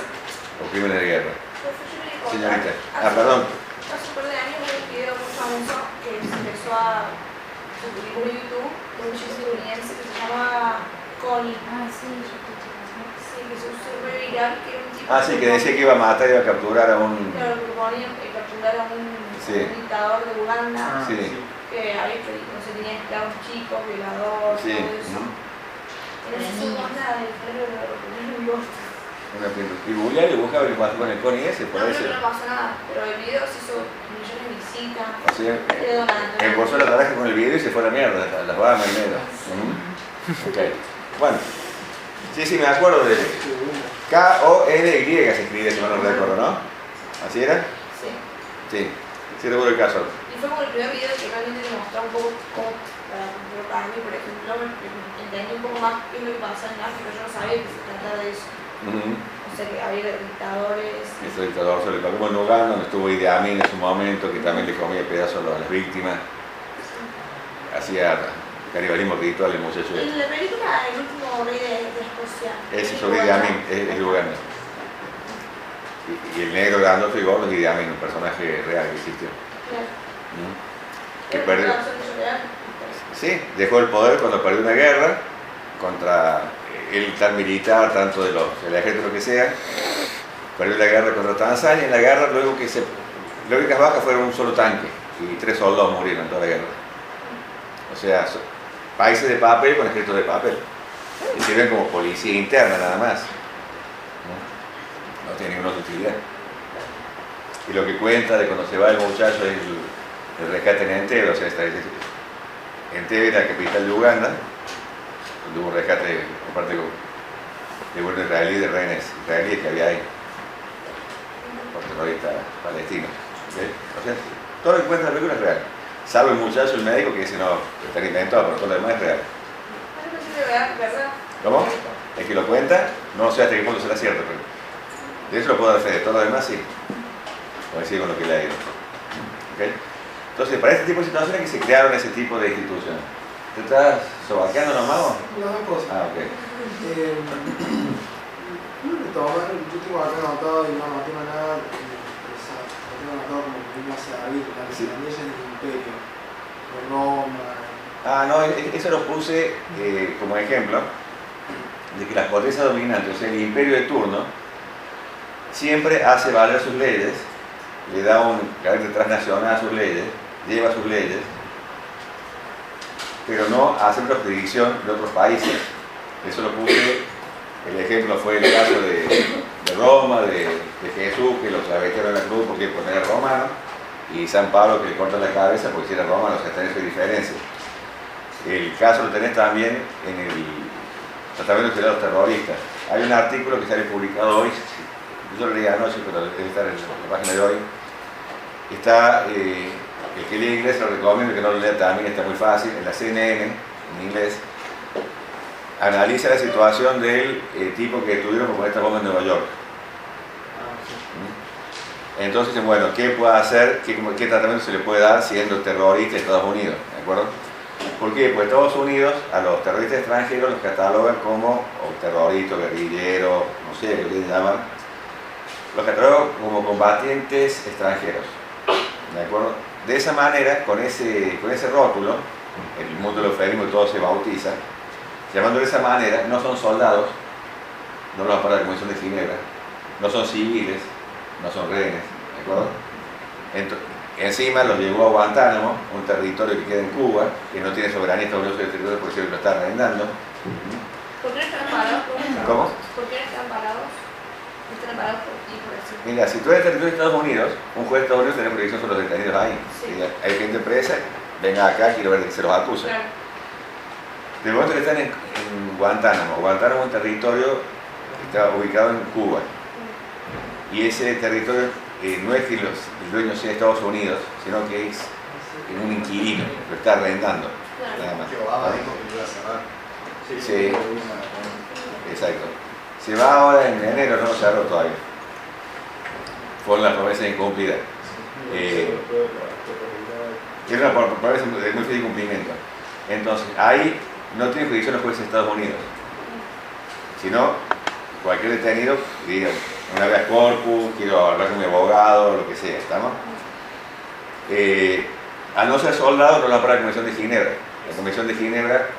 o crímenes de guerra. Señorita. Perdón. Hace un par de años hubo un video muy famoso que se empezó a subir por YouTube de un chico estadounidense que se llama Connie. Sí, que se hizo súper viral, que era un tipo... Sí, que decía que iba a matar y iba a capturar a un... Claro, que proponía capturar a un dictador de Uganda. Que había hecho, no sé, tenía esclavos chicos, violadores, todo eso. En ese segundo del género lo vivo. Y googlear y buscar lo que pasó con el Connie ese, por eso. No pasó nada, pero el video se hizo millones de visitas. O sea, empezó la taraja con el video y se fue a la mierda, las Bahamas y negras. Ok. Bueno, sí, me acuerdo de K-O-N-Y se escribe, si no lo recuerdo, ¿no? ¿Así era? Sí, recuerdo el caso. Y fue como el primer video que realmente me mostraba un poco cómo, para mí, por ejemplo, entendí un poco más qué es lo que pasaba en África. Yo no sabía que se trataba de eso. O sea, que había dictadores. Ese dictador se le pagó en Uganda, donde estuvo Idi Amin en su momento, que también le comía pedazos a las víctimas. Hacía canibalismo ritual el muchacho. En la película, el último rey de Escocia. Ese es Idi Amin, es de Uganda. Y el negro grandote y gordo es Idi Amin, un personaje real que existió. Claro. Que perdió. Sí, dejó el poder cuando perdió una guerra contra el tal militar, tanto del ejército lo que sea. Perdió la guerra contra Tanzania. En la guerra, las únicas bajas fueron un solo tanque y 3 soldados murieron en toda la guerra. O sea, países de papel con ejércitos de papel. Y sirven como policía interna nada más. no tiene ninguna utilidad. Y lo que cuenta de cuando se va el muchacho es el rescate en Entebbe, o sea, Entebbe era la capital de Uganda, donde hubo un rescate por parte de gobierno israelí, de rehenes israelíes que había ahí, por terroristas palestinos. ¿Okay? O sea, todo lo que cuenta la película es real, salvo el muchacho, el médico, que dice no, está inventado, pero todo lo demás es real. ¿Cómo? El que lo cuenta, no sé hasta qué punto será cierto, pero de eso lo puedo dar fe, de todo lo demás sí. Coincido con lo que le ha ido. ¿Okay? Entonces, para este tipo de situaciones que se crearon ese tipo de instituciones. ¿Te estás sobaqueando nomás? Las dos cosas. Ah, ok. Yo tengo acá anotado y no anoté nada, lo tengo anotado como que vino hacia David, la grandeza del imperio, de Roma. Ah, no, eso lo puse como ejemplo de que las potencias dominantes, o sea, el imperio de turno, siempre hace valer sus leyes, le da un carácter transnacional a sus leyes, lleva sus leyes, pero no hace jurisdicción de otros países. Eso lo puse, el ejemplo fue el caso de Roma, de Jesús, que lo clavetearon en la cruz porque era romano, y San Pablo que le cortan la cabeza porque si era romano, o sea, está en esa diferencia. El caso lo tenés también en el tratamiento de los terroristas. Hay un artículo que sale publicado hoy, yo lo leí anoche, pero debe estar en la página de hoy. Está, el que lee inglés lo recomiendo, el que no lo lea también está muy fácil, en la CNN, en inglés, analiza la situación del tipo que detuvieron por poner esta bomba en Nueva York. Entonces, bueno, ¿qué puede hacer? ¿Qué tratamiento se le puede dar siendo terrorista de Estados Unidos? ¿De acuerdo? ¿Por qué? Pues Estados Unidos a los terroristas extranjeros los catalogan como terroristas, guerrilleros, no sé qué les llaman, los catalogan como combatientes extranjeros. ¿De acuerdo? De esa manera, con ese rótulo, en el mundo del eufemismo todo se bautiza, llamándolo de esa manera, no son soldados, no los ampara la Convención de Ginebra, no son civiles, no son rehenes, ¿de acuerdo? Encima los llevó a Guantánamo, un territorio que queda en Cuba, que no tiene soberanía estadounidense del territorio porque lo está arrendando. ¿Por qué no están parados? ¿Cómo? ¿Por qué no están parados? Están parados por ti, por eso. Mira, si tú eres territorio de Estados Unidos, un juez de Estados Unidos tiene prohibición sobre los detenidos ahí. Sí. Hay gente presa, venga acá, quiero ver de que se los acusa. Claro. De momento que están en Guantánamo. Guantánamo es un territorio que está ubicado en Cuba. Y ese territorio no es que el dueño sea de Estados Unidos, sino que es un inquilino, lo está arrendando. Claro. Nada más. Que Obama dijo que iba a cerrar. Sí, exacto. Se va ahora en enero, no se cerró todavía. Fueron las promesas incumplidas. Es una promesa de muy fácil cumplimiento. Entonces, ahí no tiene jurisdicción los jueces de Estados Unidos, sino cualquier detenido, diga, una vez corpus, quiero hablar con mi abogado, lo que sea, ¿estamos? Al no ser soldado, no lo ampara la Convención de Ginebra. La Convención de Ginebra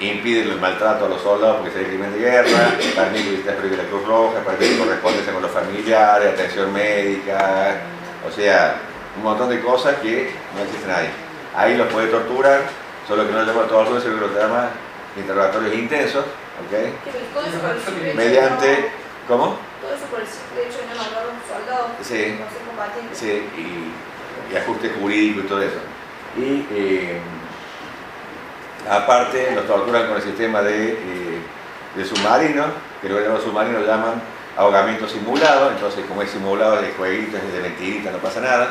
impide el maltrato a los soldados porque sería crimen de guerra, permite visitas prohibidas de la Cruz Roja, permite correspondencia con los familiares, atención médica, o sea, un montón de cosas que no existen ahí. Ahí los puede torturar, solo que no llama tortura, sino que lo llama interrogatorios intensos, ¿ok? Mediante, ¿cómo? Todo eso por el simple hecho de no mandar a un soldado, Sí. no ser combatiente. Sí, y ajuste jurídico y todo eso. Y aparte los torturan con el sistema de submarino, que lo que llaman submarino lo llaman ahogamiento simulado, entonces como es simulado de jueguitos, es de mentirita, no pasa nada.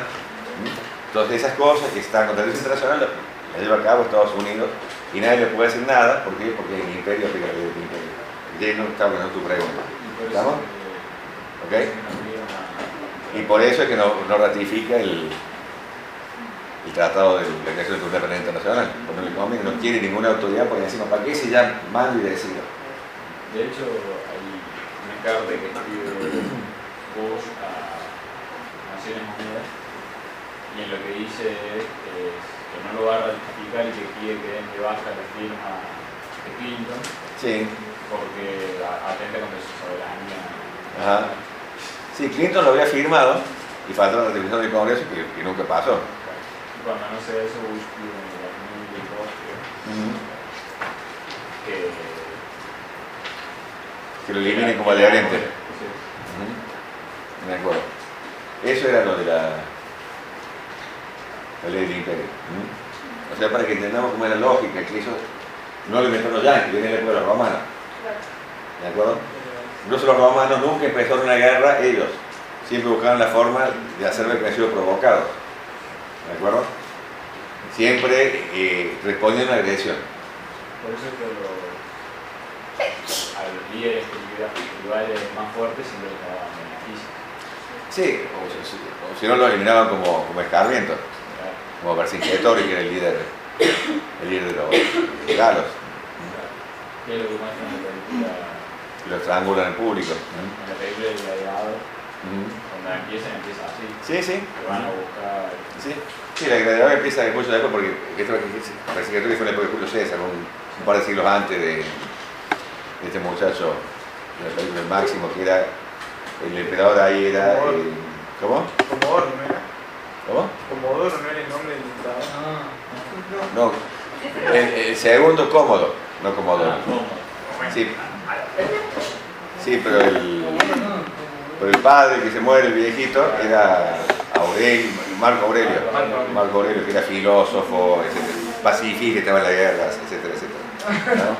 Entonces esas cosas que están contra el derecho internacional las lleva a cabo Estados Unidos y nadie le puede decir nada, ¿por qué? Porque el imperio aplica la ley del imperio. Y no está hablando tu pregunta. ¿Estamos? ¿Ok? Y por eso es que no ratifica el tratado de la creación del Tribunal Penal Internacional, porque no le conviene, no quiere ninguna autoridad, porque encima, ¿para qué se llama mando y decido? De hecho, hay una carta que escribe Bush a Naciones Unidas y en lo que dice es que no lo va a ratificar y que quiere que den de baja la firma de Clinton, Sí. porque atenta contra su soberanía. Ajá. Sí, Clinton lo había firmado y faltó la ratificación del Congreso que nunca pasó. Cuando no se eso, Bush pide en el 2002 que Que lo eliminen como adherente. Sí. Me acuerdo. Eso era lo de la ley del imperio. O sea, para que entendamos cómo era la lógica, que eso no lo inventaron los yanquis, viene de la época de los romanos. ¿De acuerdo? Incluso los romanos nunca empezaron una guerra ellos. Siempre buscaban la forma de hacer ver que han sido provocados. ¿De acuerdo? Siempre responden a una agresión. Por eso es que a los líderes tribales más fuertes siempre les daban beneficios. Sí, o si no lo eliminaban como escarmiento. Como Vercingetorix, que era el líder de los galos. ¿Qué es lo que muestra en la película? Y lo estrangulan en público. En la película del gladiador, cuando empieza así. Sí, sí. Que van a buscar. Sí, la gladiador empieza después de la época porque Vercingetorix fue en la época de Julio César, un par de siglos antes de este muchacho de la película El Máximo, que era el emperador ahí era. ¿Cómo? Comodoro, ¿no era? ¿Cómo? Comodoro no era el nombre del dictador. No, el segundo Cómodo, no Comodoro. Sí, sí, pero el padre que se muere, el viejito, era Marco Aurelio, que era filósofo, etcétera, pacifista, que estaba en la guerra, etcétera, etcétera. ¿No?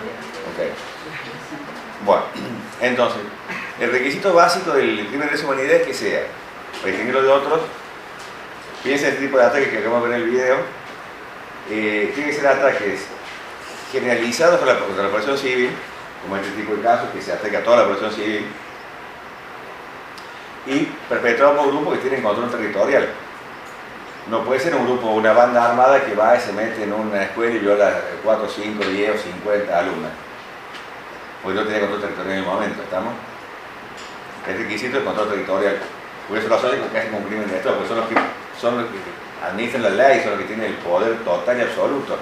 Okay. Bueno, entonces, el requisito básico del crimen de lesa humanidad es que sea, para distinguirlo de otros, piensa en este tipo de ataques que acabamos de ver en el video, tiene que ser ataques generalizados contra la población civil, como este tipo de casos, que se ataca a toda la población civil, y perpetrados por grupos que tienen control territorial. No puede ser un grupo, una banda armada que va y se mete en una escuela y viola 4, 5, 10 o 50 alumnas. Porque no tiene control territorial en el momento, ¿estamos? El requisito es control territorial. Por eso los sónicos que hacen un crimen de Estado, porque son los que administran la ley, son los que tienen el poder total y absoluto.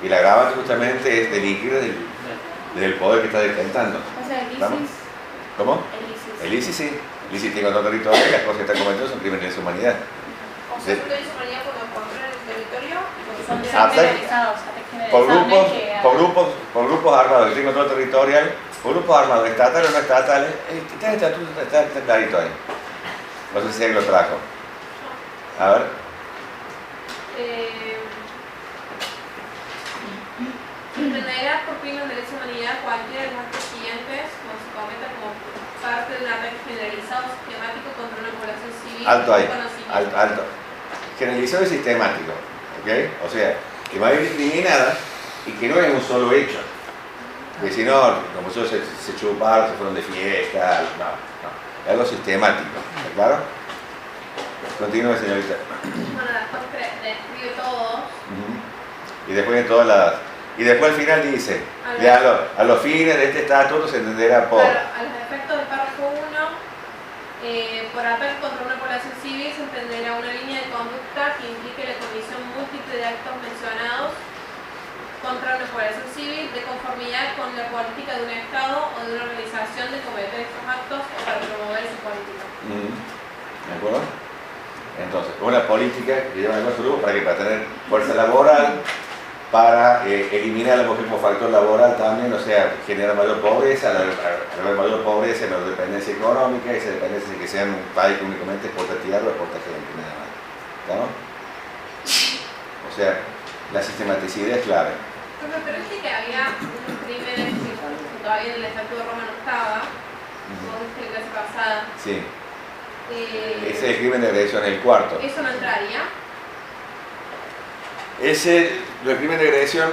Y la agravante justamente es delinquir desde el poder que está detentando. O sea, el ISIS. ¿Estamos? ¿Cómo? El El ISIS ISIS. sí. El ISIS tiene control territorial y las cosas que están cometiendo son crímenes de lesa humanidad. O sea, son de lesa humanidad cuando controlan el territorio y cuando son generalizados, por grupos armados que tienen control territorial, por grupos armados, estatales o no estatales, está clarito ahí. No sé si alguien lo trajo. A ver. Entenderás por crimen de lesa humanidad cualquiera de los actos siguientes cuando se cometa como parte de un ataque generalizado sistemático contra una población civil. Alto ahí, alto. Generalizado y sistemático, ¿ok? O sea, que va a ir discriminada y que no es un solo hecho. Porque si no, como muchos se chuparon, se fueron de fiesta, no. Es algo sistemático, ¿está claro? Continúe, señorita. Bueno, después describe todos. Y después de todas las... Y después al final dice, a los fines de este estatuto se entenderá por... Claro, a los efectos del párrafo 1, por ataque contra una población civil se entenderá una línea de conducta que implique la comisión múltiple de actos mencionados contra una población civil de conformidad con la política de un Estado o de una organización de cometer estos actos o para promover su política. ¿De acuerdo? Entonces, una política que lleva a nuestro grupo para tener fuerza laboral, para eliminar a la mujer como factor laboral también, o sea, generar mayor pobreza, al haber mayor pobreza, mayor dependencia económica, y esa dependencia de que sea un país que únicamente exporta tierra o exporta gente, nada más. ¿Claro? O sea, la sistematicidad es clave. Pero es que había unos crímenes que todavía en el Estatuto de Roma no estaba, como viste en la clase pasada. Sí. Ese es el crimen de agresión, el cuarto. ¿Eso no entraría? El crimen de agresión,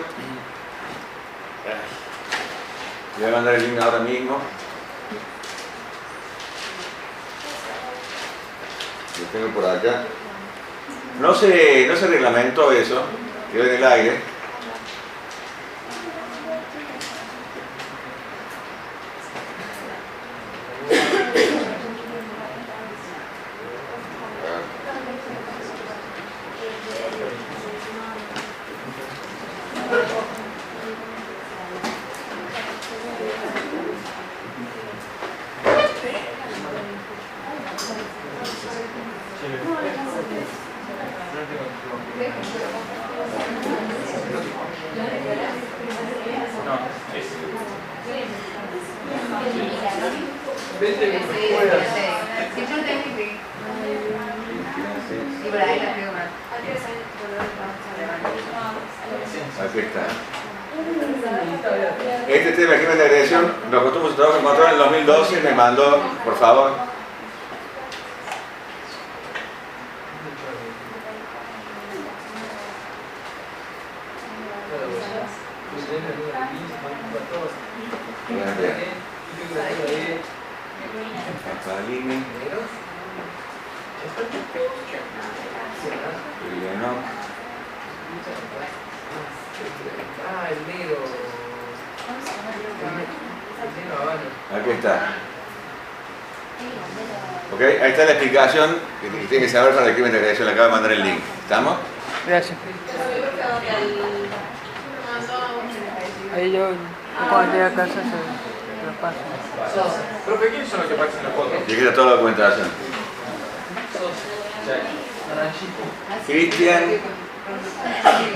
le voy a mandar el link ahora mismo. Lo tengo por acá. No se reglamentó eso, quedó en el aire. No, es. Vete como puedas. Aquí está. Este tema aquí en la agresión, los costumbres de trabajo que encontró en el 2012, me mandó, por favor. Papalini. Ah, el negro. Aquí está. Ok, ahí está la explicación que tiene que saber para el crimen de agresión. Le acabo de mandar el link. ¿Estamos? Gracias. Ahí yo cuando llegue a casa se lo paso. Profe, ¿quiénes son los que aparecen en la foto? Y aquí está toda la documentación. Cristian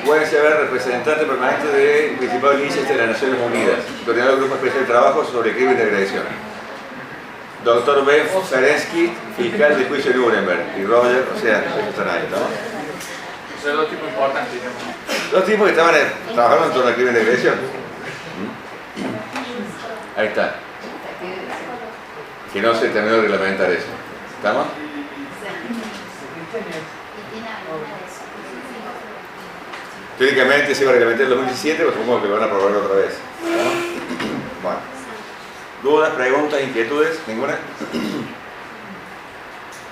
puede ser representante permanente del Principado de Liechtenstein de las Naciones Unidas, coordinador del Grupo Especial de Trabajo sobre Crimen de Agresión. Doctor Ben Ferensky, fiscal de juicio de Nuremberg. Y Roger, o sea, ellos están ahí, ¿no? O sea, dos tipos importantes, digamos. Dos tipos que estaban trabajando en torno al crimen de agresión. Ahí está. Que no se terminó de reglamentar eso. ¿Estamos? Teóricamente se iba a reglamentar en el 2017, pero supongo que lo van a aprobar otra vez. ¿No? Bueno. ¿Dudas, preguntas, inquietudes? ¿Ninguna?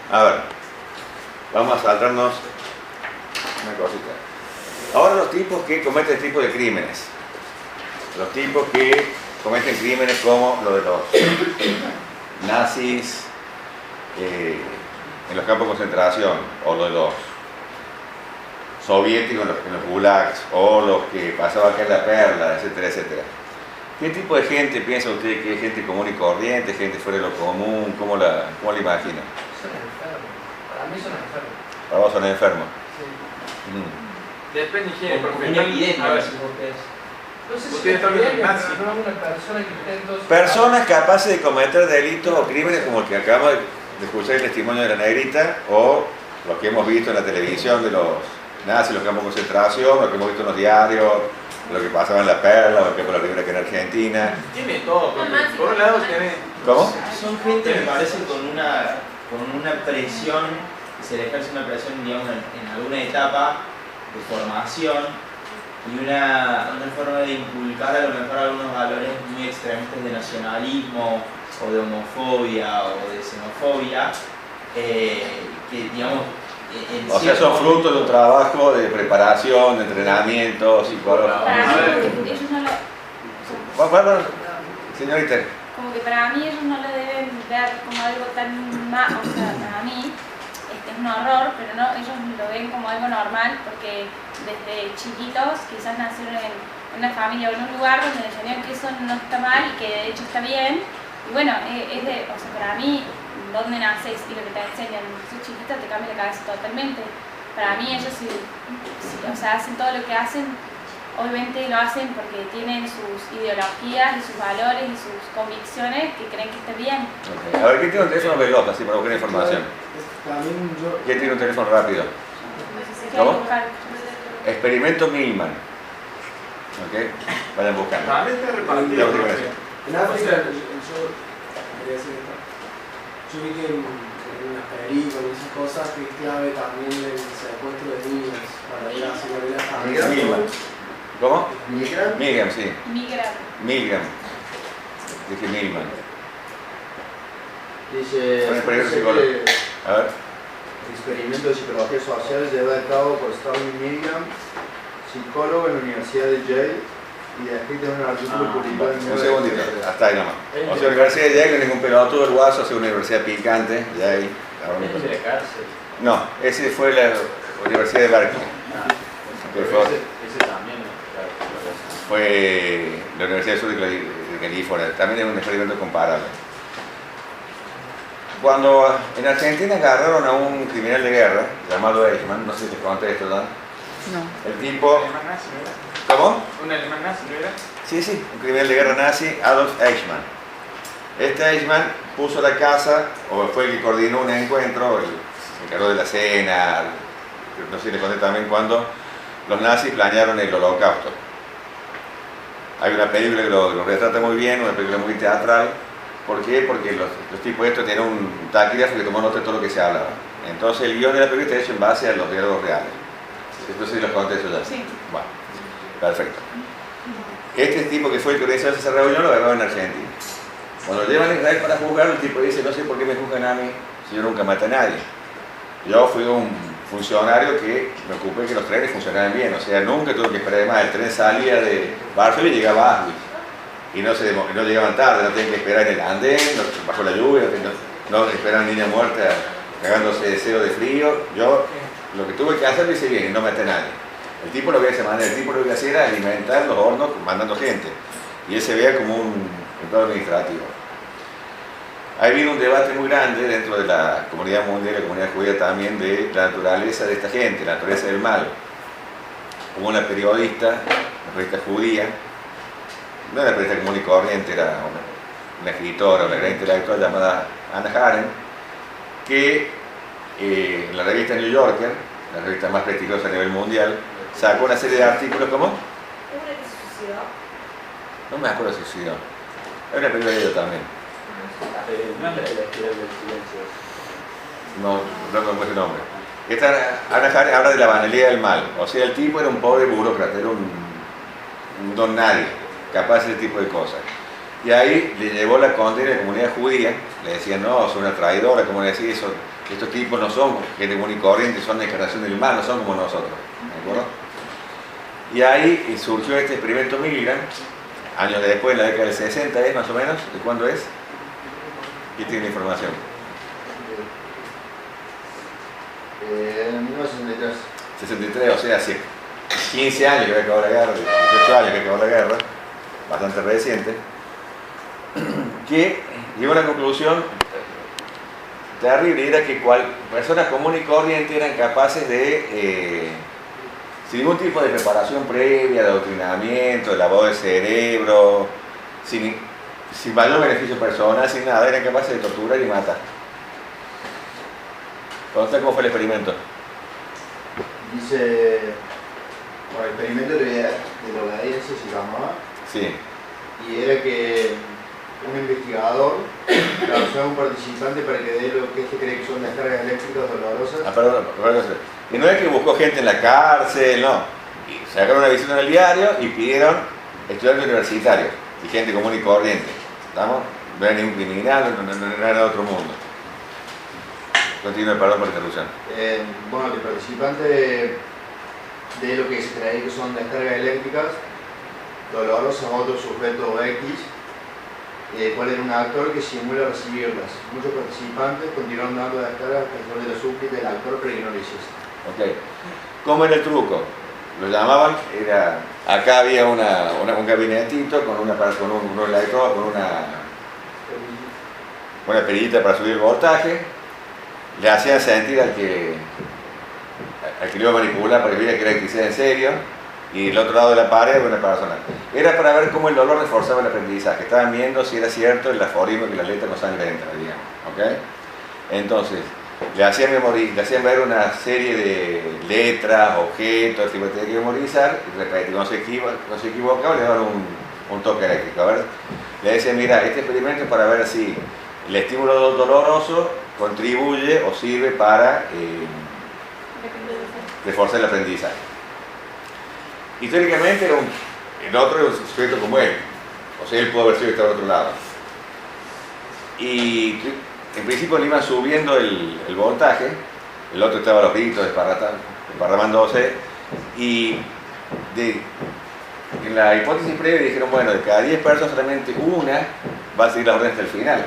A ver. Vamos a saltarnos una cosita. Ahora los tipos que cometen este tipo de crímenes. Los tipos que cometen crímenes como lo de los nazis en los campos de concentración, o lo de los soviéticos en los gulags, o los que pasaban acá en la Perla, etcétera, etcétera. ¿Qué tipo de gente piensa usted que es gente común y corriente, gente fuera de lo común? ¿Cómo la imagina? Son enfermos. Para mí son enfermos. Para vos son enfermos. Sí. Depende de quién, profe. Una epidemia, A ver, No sé si Ustedes están viendo el epidemia, nazi. pero no una persona que esté en todos sus Personas capaces de cometer delitos o crímenes como el que acabamos de escuchar el testimonio de la negrita, o lo que hemos visto en la televisión de los nazis, los campos de concentración, lo que hemos visto en los diarios, lo que pasaba en la Perla, o que por la primera que en Argentina. tiene todo, profe. Por un lado tiene. ¿Cómo? Son gente, me parece, con una presión, se le ejerce una presión, digamos, en alguna etapa de formación y una forma de inculcar a lo mejor algunos valores muy extremistas de nacionalismo o de homofobia o de xenofobia, que digamos... O sea, son frutos de un trabajo de preparación, de entrenamiento psicológico. Para mí, ellos no lo... Bueno, señorita. Como que para mí ellos no lo deben ver como algo tan mal, o sea, para mí es un horror, pero no, ellos lo ven como algo normal porque desde chiquitos quizás nacieron en una familia o en un lugar donde les enseñaron que eso no está mal y que de hecho está bien. Y bueno, o sea, para mí, donde naces y lo que te enseñan desde sos chiquita te cambia la cabeza totalmente. Para mí ellos o sea, hacen todo lo que hacen. Obviamente lo hacen porque tienen sus ideologías y sus valores y sus convicciones que creen que está bien. Okay. A ver, ¿quién tiene un teléfono veloz así para buscar información? ¿Quién tiene un teléfono rápido? ¿Cómo? Experimento Milman. Ok, vayan buscando. También está repartido. En África, yo vi que en las películas y esas cosas que es clave también el secuestro de niños para ir a seguridad familiar. Milman. ¿Cómo? ¿Milgram? Milgram, sí. Milgram. Dije Milman. Dice, Fue un experimento psicológico. A ver. el experimento de psicología social llevado a cabo por Stanley Milgram, psicólogo en la Universidad de Yale, y descrito en un artículo publicado en Un segundito, hasta ahí nomás. O sea, la Universidad de Yale no es ningún pelotudo, el guaso, es una universidad picante, Yale. Es de la cárcel. No, ese fue la Universidad de Berkeley. Pero ese también, claro. Fue la Universidad del Sur de California, también es un experimento comparable. Cuando en Argentina agarraron a un criminal de guerra llamado Eichmann, no sé si te conté esto, ¿no? No. El tipo... ¿Un alemán nazi, no era? ¿Cómo? ¿Un alemán nazi, no era? Sí, un criminal de guerra nazi, Adolf Eichmann. Este Eichmann puso la casa, o fue el que coordinó un encuentro, se encargó de la cena, no sé si le conté también cuando los nazis planearon el holocausto. Hay una película que lo retrata muy bien, una película muy teatral. ¿Por qué? Porque los tipos estos tienen un taquígrafo que tomó nota de todo lo que se hablaba. Entonces el guión de la película está hecho en base a los diálogos reales. Entonces los conté eso ya. Sí. Bueno, perfecto. Este tipo que fue el que organizó esa reunión lo agarró en Argentina. Cuando lo llevan a Israel para juzgar, el tipo dice, no sé por qué me juzgan a mí si yo nunca maté a nadie. Yo fui un funcionario que me ocupé que los trenes funcionaran bien, o sea, nunca tuve que esperar más. El tren salía de Varsovia y llegaba a Auschwitz. Y no llegaban tarde, no tenían que esperar en el andén, bajo la lluvia, no esperaban niña muerta cagándose de cero de frío. Yo lo que tuve que hacer lo hice bien y no maté a nadie. El tipo lo veía de esa manera, el tipo lo que hacía era alimentar los hornos mandando gente. Y él se veía como un empleado administrativo. Ha habido un debate muy grande dentro de la comunidad mundial y la comunidad judía también de la naturaleza de esta gente, la naturaleza del mal. Hubo una periodista judía, no era periodista común y corriente, era una escritora, una gran intelectual llamada Hannah Arendt, que en la revista New Yorker, la revista más prestigiosa a nivel mundial, sacó una serie de artículos como... ¿Una que se suicidó? No me acuerdo si se suicidó. Hay una película de ellos también. No es la espiral del silencio. No me acuerdo el nombre. Esta Hannah Arendt habla de la banalidad del mal. O sea, el tipo era un pobre burócrata, era un don nadie, capaz de ese tipo de cosas. Y ahí le llevó la condena a la comunidad judía, le decían, no, son una traidora, como le decía, estos tipos no son gente común y corriente, son de encarnación del mal, no son como nosotros. ¿De acuerdo? Y ahí surgió este experimento Milgram, años después, en la década del 60 es más o menos. ¿De cuándo es? ¿Quién tiene la información? En 1963. 63, o sea, hace 15 años que había acabado la guerra, 18 años que acabó la guerra, bastante reciente, que llegó a una conclusión terrible, era que personas comunes y corrientes eran capaces de, sin ningún tipo de preparación previa, de adoctrinamiento, de lavado de cerebro, sin mayor beneficio personal, sin nada, eran capaces de torturar y matar. ¿Conoces cómo fue el experimento? Dice, bueno, el experimento de la obediencia se llamaba. Sí. Y era que un investigador causó a un participante para que dé lo que este cree que son descargas eléctricas dolorosas. Perdón. Y no es que buscó gente en la cárcel, no. Y sacaron una visita en el diario y pidieron estudiantes universitarios y gente común y corriente. ¿Estamos? No era ningún criminal, no era de otro mundo. Continúe, perdón por la interrupción. Bueno, el participante de lo que se cree que son descargas eléctricas dolorosas a otro sujeto X, cuál era un actor que simula recibirlas. Muchos participantes continuaron dando descargas después de la súplica del actor para que no lo hiciese. Ok. ¿Cómo era el truco? Lo llamaban, acá había un gabinetito con un electrodo, con una perillita para subir el voltaje. Le hacían sentir al que lo iba a manipular para que viera que era electricidad en serio, y el otro lado de la pared era una persona. Era para ver cómo el dolor reforzaba el aprendizaje. Estaban viendo si era cierto el aforismo que la letra no sangre entra, digamos. ¿Okay? Entonces, le hacían ver una serie de letras, objetos, que tenía que memorizar, y repetir. Cuando se equivocaba, le daban un toque eléctrico. A ver, le decían, mira, este experimento es para ver si el estímulo doloroso contribuye o sirve para reforzar el aprendizaje. Históricamente el otro era un sujeto como él, o sea, él pudo haber sido que estaba al otro lado. Y en principio le iban subiendo el voltaje, el otro estaba a los gritos, desparramándose, y en la hipótesis previa dijeron, bueno, de cada 10 personas solamente una va a seguir la orden hasta el final.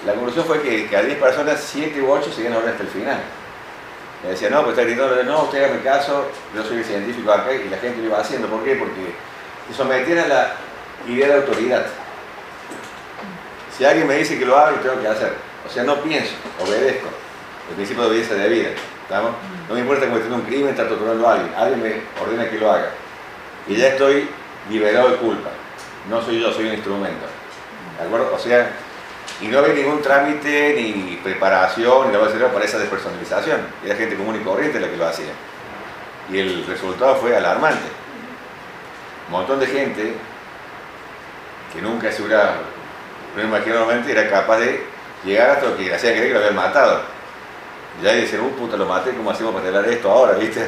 La conclusión fue que cada 10 personas, 7 u 8 seguían la orden hasta el final. Me decían, no, pues está gritando, no, usted hágame caso, yo soy el científico acá, y la gente lo iba haciendo. ¿Por qué? Porque se sometían a la idea de autoridad. Si alguien me dice que lo haga, lo tengo que hacer. O sea, no pienso, obedezco. El principio de obediencia de vida. ¿Estamos? No me importa cometiendo un crimen, estar torturando a alguien. Alguien me ordena que lo haga. Y ya estoy liberado de culpa. No soy yo, soy un instrumento. ¿De acuerdo? O sea, y no había ningún trámite, ni preparación, ni nada para esa despersonalización. Era gente común y corriente la que lo hacía. Y el resultado fue alarmante. Un montón de gente que nunca se hubiera, no imaginadamente, era capaz de llegar hasta lo que hacía creer que lo habían matado. Y ya decían, puta, lo maté, ¿cómo hacemos para arreglar esto ahora? ¿Viste?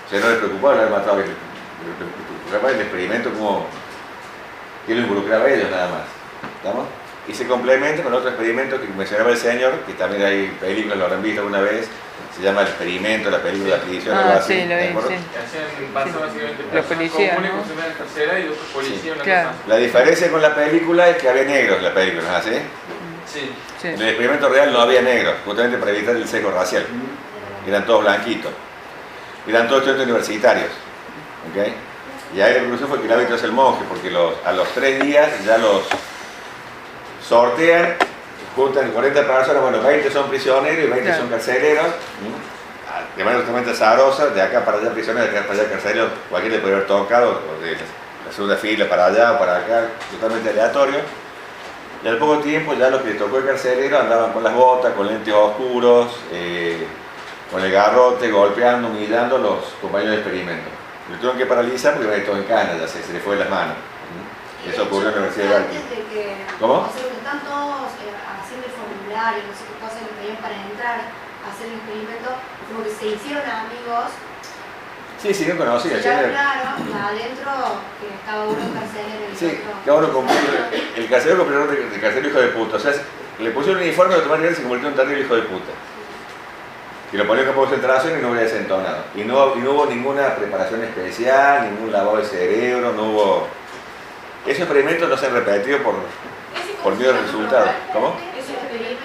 O sea, no les preocupaba haber matado. Capaz el experimento como que lo involucraba a ellos nada más. ¿Estamos? Y se complementa con otro experimento que mencionaba el señor, que también hay películas, lo habrán visto alguna vez, se llama El Experimento, la película de adquisición, algo así. Sí, lo vi, sí. Hacían básicamente Los policías, comunes ¿no? con una carcera y otros policías, Sí. una Claro. cosa así. La diferencia con la película es que había negros en la película, ¿no? ¿Sí? Sí. Sí. En el experimento real no había negros, justamente para evitar el sesgo racial. Eran todos blanquitos. Eran todos estudiantes universitarios. ¿Okay? Y ahí la conclusión fue que el hábito es el monje, porque a los 3 días ya los sortean, juntan 40 personas, bueno, 20 son prisioneros y 20 Claro. son carceleros. De manera totalmente azarosa, de acá para allá prisioneros, de acá para allá carceleros, cualquiera le puede haber tocado, o de la segunda fila para allá o para acá, totalmente aleatorio. Y al poco tiempo ya los que les tocó el carcelero andaban con las botas, con lentes oscuros, con el garrote, golpeando, humillando a los compañeros de experimento. Lo tuvieron que paralizar porque iban todo en cana, ya se les fue de las manos. Eso ocurrió en la Universidad de Berkeley. ¿Cómo? O sea, que están todos haciendo el formulario, no sé qué cosa que pedían para entrar a hacer el experimento, como que se hicieron amigos. Sí, sí, no conocía. Ya claro, adentro que cada uno carcelero y Sí, otro. cada uno cumplió. El carcelero cumplió el rol de carcelero hijo de puta. O sea, le pusieron un uniforme y automáticamente se convirtió en un terrible hijo de puta. Que lo ponía en campo de concentración y no hubiera desentonado. Y no hubo ninguna preparación especial, ningún lavado de cerebro, no hubo... Esos experimentos no se han repetido por miedo al resultado. ¿Cómo? Ese experimento.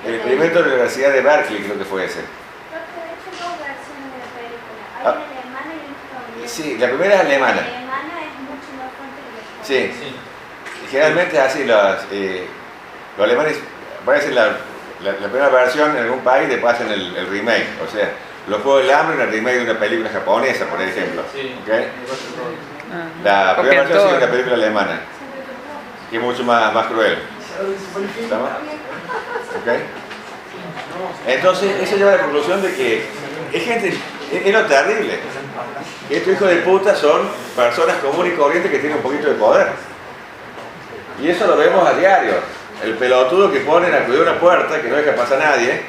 El experimento de la Universidad de Berkeley creo que fue ese. Porque de hecho hay dos versiones de la película. Hay Ah. la alemana y la estadounidense. Sí, la primera es La alemana. alemana es mucho más fuerte que la Sí. estadounidense. Y generalmente es así, los alemanes aparecen la primera versión en algún país y después hacen el remake. O sea, los Juegos del Hambre en el remake de una película japonesa, por ejemplo. Sí. ¿Okay? La primera versión es una película alemana, que es mucho más cruel. ¿Estamos? ¿Okay? Entonces, eso lleva a la conclusión de que es gente, es lo terrible. Estos hijos de puta son personas comunes y corrientes que tienen un poquito de poder. Y eso lo vemos a diario. El pelotudo que ponen a cuidar una puerta que no deja pasar a nadie,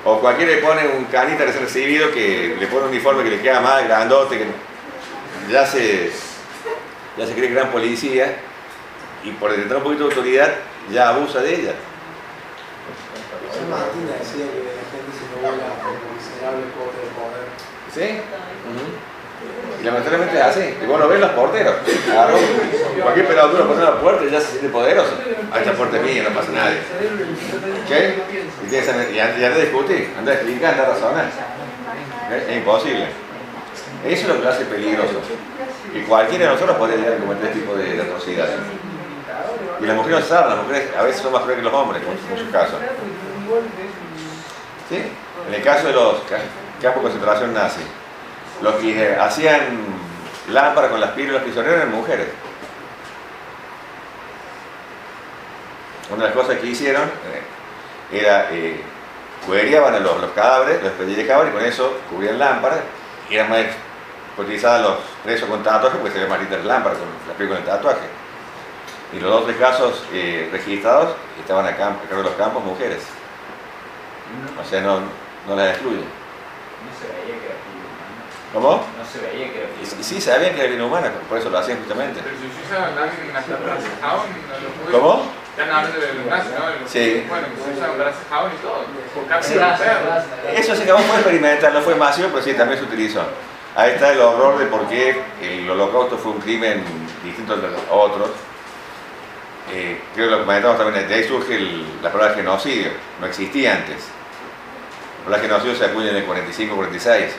o cualquiera le pone un canita recién recibido que le pone un uniforme que le queda mal, grandote, que ya se cree gran policía, y por detener un poquito de autoridad ya abusa de ella. San Martín decía que la gente se vuela por el miserable pobre de poder. ¿Sí? Y lamentablemente es así. Y vos lo ves los porteros. Claro. Cualquier pelotudo pone la puerta y ya se siente poderoso. Ah, esta puerta es mía, no pasa nadie. ¿Qué? Y anda a discutir, anda a explicar, anda a razonar. Es imposible. Eso es lo que lo hace peligroso. Y cualquiera de nosotros podría llegar a cometer este tipo de atrocidades. Y las mujeres no saben, las mujeres a veces son más crueles que los hombres, en muchos casos. ¿Sí? En el caso de los campos de concentración nazi, los que hacían lámparas con las pieles de los prisioneros eran mujeres. Una de las cosas que hicieron era cuereaban a los cadáveres, los despellejaban y con eso cubrían lámparas. Y eran más utilizadas los presos con tatuajes porque se ve más linda la lámpara con las pieles con el tatuaje. Y los otros casos registrados estaban a cargo de los campos mujeres. O sea, no las excluyen. No se veía que era vida humana. ¿Cómo? No se veía que era vida humana. Sí, sabían que era vida humana, por eso lo hacían justamente. Pero si usaban Nazi-Hauen, ¿Cómo? Están hablando de los nazis, ¿no? Sí. Bueno, se usaban Nazi-Hauen y todo. Por Sí. cárcel. Eso se acabó, fue experimental, no fue masivo, pero sí, también se utilizó. Ahí está el horror de por qué el holocausto fue un crimen distinto de los otros. Creo que lo comentamos también, de ahí surge la palabra genocidio, no existía antes. La palabra genocidio se acuña en el 45-46,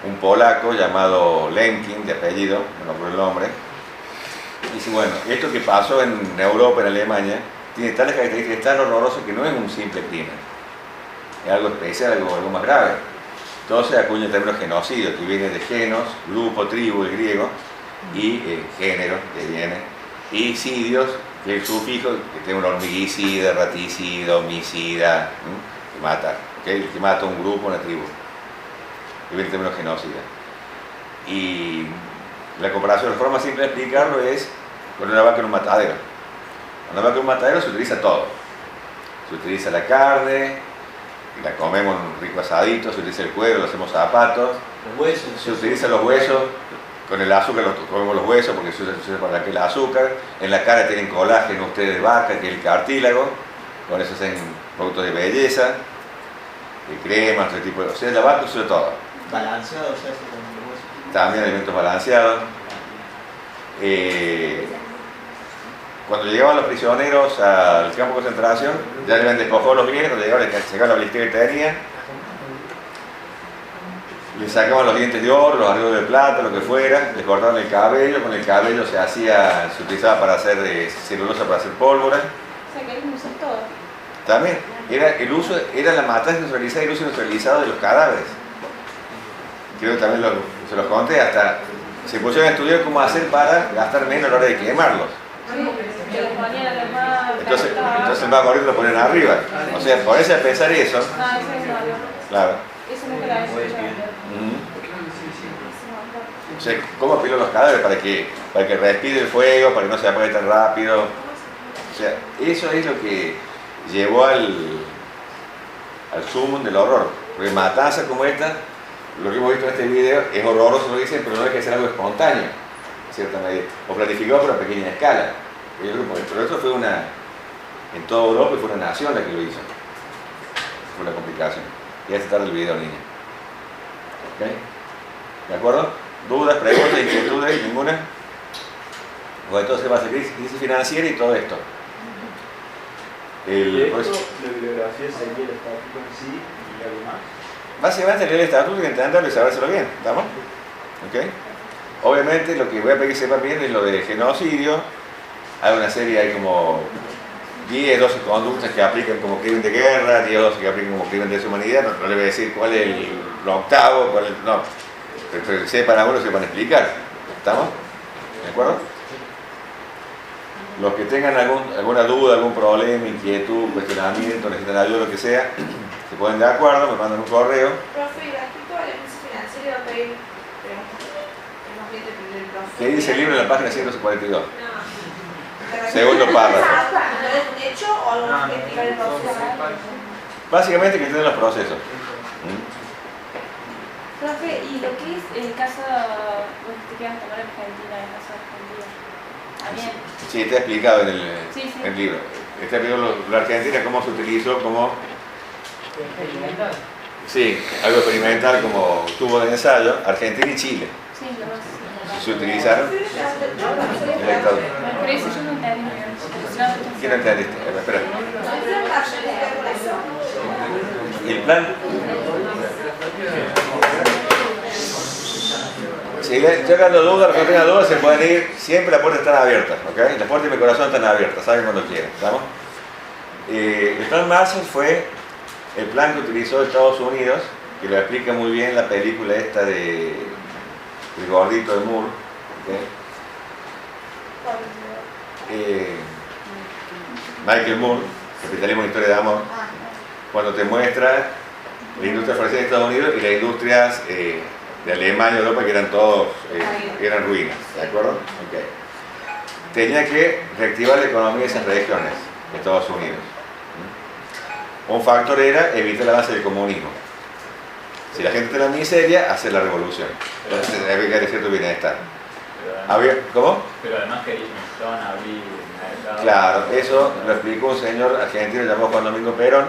un polaco llamado Lemkin, de apellido, no me acuerdo el nombre, dice, bueno, esto que pasó en Europa, en Alemania, tiene tales características tan horrorosas que no es un simple crimen, es algo especial, algo más grave. Entonces acuña el término genocidio, que viene de genos, grupo, tribu, el griego, y género, que viene, y sidios, que es el sufijo, que tiene un hormiguicida, raticida, homicida, que mata, ¿okay? Que mata a un grupo, una tribu, que viene el término genocida. Y la comparación, la forma simple de explicarlo es con una vaca en un matadero. Con una vaca en un matadero se utiliza todo. Se utiliza la carne, la comemos en un rico asadito, se utiliza el cuero, lo hacemos zapatos. Los huesos. Se utilizan los huesos, con el azúcar comemos los huesos porque se usa para aquel azúcar. En la cara tienen colágeno ustedes de vaca, que es el cartílago. Con eso hacen productos de belleza, de cremas, de tipo de... O sea, la vaca usa todo. Balanceado, o sea, con los huesos. También alimentos balanceados. Cuando llegaban los prisioneros al campo de concentración, ya le habían despojado los bienes, cuando llegaban, les sacaban la billetera que tenían, les sacaban los dientes de oro, los arreglos de plata, lo que fuera, les cortaban el cabello, con el cabello se utilizaba para hacer celulosa, para hacer pólvora. O sea, que él usa todo. También, era la matanza industrializada y el uso industrializado de los cadáveres. Creo que también se los conté, hasta se pusieron a estudiar cómo hacer para gastar menos a la hora de quemarlos. Entonces el más gordito lo ponen arriba. O sea, ponerse a pensar eso. Claro. Eso nunca la había escuchado. O sea, ¿cómo apilan los cadáveres? Para que respire el fuego, para que no se apague tan rápido. O sea, eso es lo que llevó al sumum del horror. Porque matanzas como esta, lo que hemos visto en este video, es horroroso, lo dicen, pero no hay que ser algo espontáneo, en cierta medida, o planificado por una pequeña escala. Pero eso fue en toda Europa, y fue una nación la que lo hizo. Fue una complicación. Ya se tarda el video, niña. ¿Ok? ¿De acuerdo? ¿Dudas, preguntas, inquietudes? ¿Ninguna? Bueno, entonces va a ser crisis financiera y todo esto. ¿Y esto, la bibliografía sería el estatuto en sí y algo más? Básicamente leer el estatuto y entenderlo y sabérselo bien, ¿estamos? ¿Ok? Obviamente lo que voy a pedir que sepan bien es lo de genocidio. Hay una serie, hay como 10, 12 conductas que aplican como crimen de guerra, 10 o 12 que aplican como crimen de deshumanidad. No le voy a decir cuál es lo octavo, cuál es... No, pero que sepan algo, se van a explicar. ¿Estamos? ¿De acuerdo? Los que tengan alguna duda, algún problema, inquietud, cuestionamiento, necesitan ayuda, lo que sea, se ponen de acuerdo, me mandan un correo. Profe, respecto a la crisis financiera, va a pedir... ¿Qué dice el libro en la página 142? No. Segundo párrafo. ¿Lo de un hecho o algo más que explicar el proceso? Básicamente que tienen los procesos. Profe, ¿y lo que es el caso que te quedan tomar en Argentina, el caso de Argentina? ¿También? Sí, está explicado en el libro. Está explicado la Argentina, cómo se utilizó como... ¿Experimental? Sí, algo experimental como tubo de ensayo, Argentina y Chile. Sí, lo más. Se utilizaron. Por eso yo no entendí. ¿Qué no entendiste? Espera. ¿Y el plan? Si llegan dudas, los que tengan dudas se pueden ir, siempre las puertas están abiertas, ¿ok? Las puertas de mi corazón están abiertas, saben cuando quieran, ¿estamos? El plan Marshall fue el plan que utilizó Estados Unidos, que lo explica muy bien la película esta de El Gordito de Moore, ¿okay? Michael Moore, Capitalismo y Historia de Amor, cuando te muestra la industria florecida de Estados Unidos y las industrias de Alemania y Europa, que eran todos, eran ruinas, ¿de acuerdo? Okay. Tenía que reactivar la economía de esas regiones de Estados Unidos. Un factor era evitar el avance del comunismo. Si la gente está en la miseria, hacer la revolución. Entonces había que haber cierto bienestar. ¿Cómo? Pero además que necesitaban abrir mercado. Claro, eso lo explicó un señor argentino llamado Juan Domingo Perón,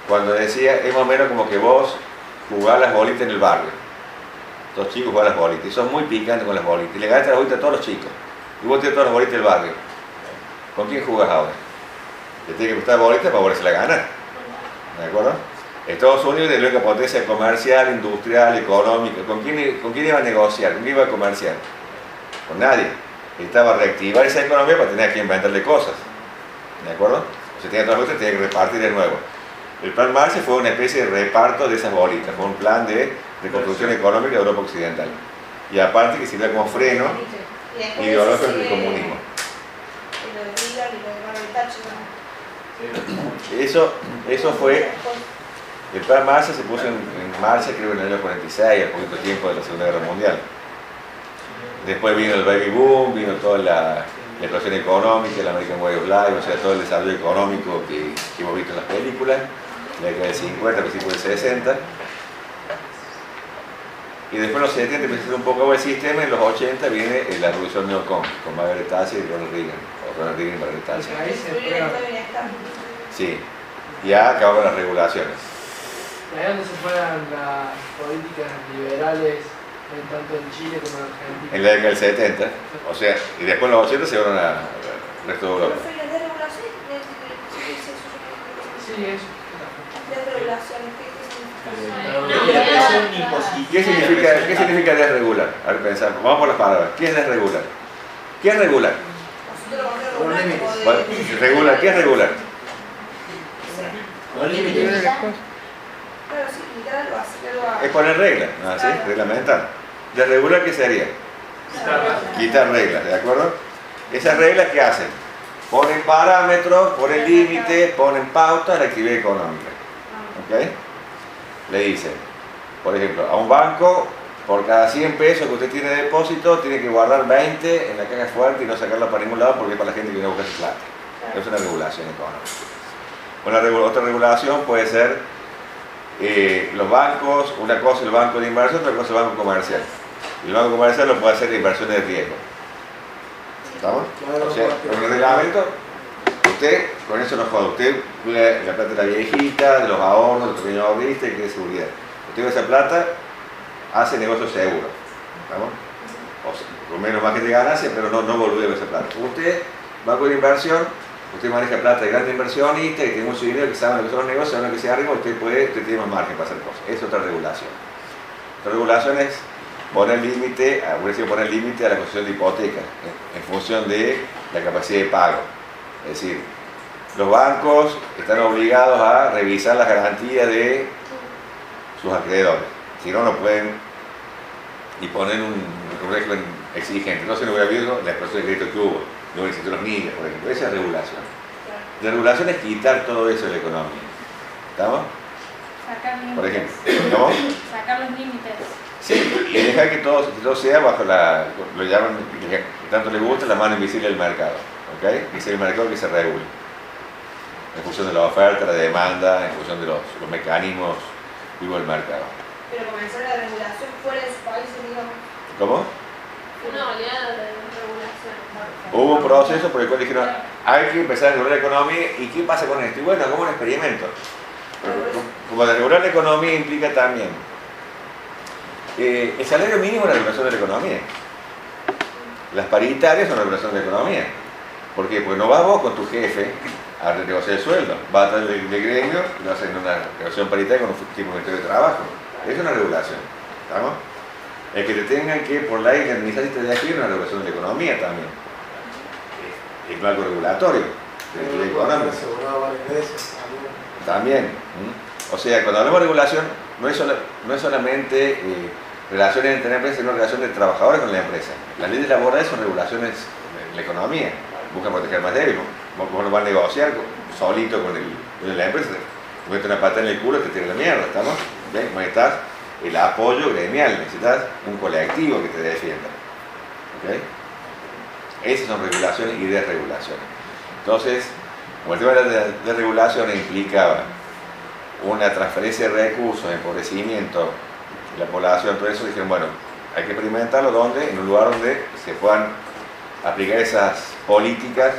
cuando decía, es más o menos como que vos jugás las bolitas en el barrio. Los chicos juegan las bolitas y son muy picantes con las bolitas. Y le ganaste las bolitas a todos los chicos. Y vos tienes todas las bolitas del barrio. ¿Con quién jugás ahora? Te tiene que gustar bolitas para volverse a ganar. ¿De acuerdo? Estados Unidos es la única potencia comercial, industrial, económica. ¿Con quién iba a negociar? ¿Con quién iba a comerciar? Con nadie. Necesitaba reactivar esa economía para tener que inventarle cosas. ¿de acuerdo? O sea, tenía todas las tenía que repartir de nuevo. El plan Marshall fue una especie de reparto de esas bolitas, fue un plan de reconstrucción económica de Europa Occidental. Y aparte que sirvió como freno ideológico del comunismo. Eso fue, el plan Marshall se puso en marcha creo en el año 46, al poquito tiempo de la Segunda Guerra Mundial. Después vino el baby boom, vino toda la explosión económica, el American Way of Life, o sea, todo el desarrollo económico que hemos visto en las películas, la década del 50, principios del 60. Y después en los 70 empieza a ser un poco el sistema, en los 80 viene la revolución neocon, con Margaret Thatcher y Ronald Reagan, o Ronald Reagan y Margaret Thatcher. Sí, ya acabaron las regulaciones. Ahí donde se fueran las políticas liberales, tanto en Chile como en Argentina. En la década del 70, o sea, y después en los 80 se fueron al resto de Europa. Sí, eso. ¿Qué significa desregular? A ver, pensamos, vamos por las palabras. ¿Qué es desregular? ¿Qué es regular? Bueno, regular, ¿qué es regular? Es poner reglas, ¿no? ¿Así? Reglamentar. ¿Desregular qué sería? Quitar reglas, ¿de acuerdo? Esas reglas, ¿qué hacen? Ponen parámetros, ponen límites, ponen pautas a la actividad económica. ¿Ok? Le dicen, por ejemplo, a un banco, por cada 100 pesos que usted tiene de depósito, tiene que guardar 20 en la caja fuerte y no sacarla para ningún lado porque es para la gente que viene a buscar su plata. Es una regulación económica. Otra regulación puede ser los bancos, una cosa el banco de inversión, otra cosa el banco comercial. Y el banco comercial lo puede hacer de inversiones de riesgo. ¿Estamos? O sea, con el reglamento, usted con eso no joda. Usted cuida la plata de la viejita, de los ahorros, del pequeño ahorrista y quiere seguridad. Usted con esa plata hace negocios seguros. ¿Estamos? O sea, con menos margen de ganancia, pero no boludea con esa plata. Usted, banco de inversión, usted maneja plata de grandes inversionistas que tiene mucho dinero, que saben lo que son los negocios, saben lo que se arriba, usted tiene más margen para hacer cosas. Es otra regulación. Otra regulación es poner límite a la concesión de hipotecas en función de la capacidad de pago. Es decir, los bancos están obligados a revisar las garantías de sus acreedores. Si no, no pueden y poner un régimen exigente. No se nos hubiera habido la expresión de crédito que hubo. No necesito los niños, por ejemplo. Esa es regulación. La regulación es quitar todo eso de la economía. ¿Estamos? Sacar límites. Por ejemplo, ¿cómo? Sacar los límites. Sí, y dejar que todo sea bajo lo llaman, que tanto les gusta, la mano invisible del mercado. ¿Ok? Que sea el mercado que se regule. En función de la oferta, la demanda, en función de los mecanismos vivos del mercado. Pero comenzó la regulación fuera de su país, digamos. ¿Cómo? Una oleada de regulación. Hubo un proceso por el cual dijeron, hay que empezar a regular la economía, ¿y qué pasa con esto? Y bueno, como un experimento. Como regular la economía implica también el salario mínimo es la regulación de la economía. Las paritarias son la regulación de la economía. ¿Por qué? Porque no vas vos con tu jefe a renegociar el sueldo, vas a estar de gremio y lo hacen en una regulación paritaria con un tipo de trabajo. Es una regulación. ¿Estamos? El que te tengan que, por ley, indemnizar si te dejan es una regulación de la economía también. Es algo regulatorio. De economía. También. O sea, cuando hablamos de regulación, no es solamente relaciones entre empresas, sino relaciones de trabajadores con la empresa. Las leyes laborales son regulaciones en la economía. Buscan proteger más débil. Vos no vas a negociar solito con la empresa. Te metes una pata en el culo y te tira la mierda. ¿Estamos? ¿Ves? Necesitas el apoyo gremial. Necesitas un colectivo que te defienda. ¿Okay? Esas son regulaciones y desregulaciones. Entonces, como el tema de la desregulación implicaba una transferencia de recursos, empobrecimiento de la población, todo eso, dijeron, bueno, hay que experimentarlo donde, en un lugar donde se puedan aplicar esas políticas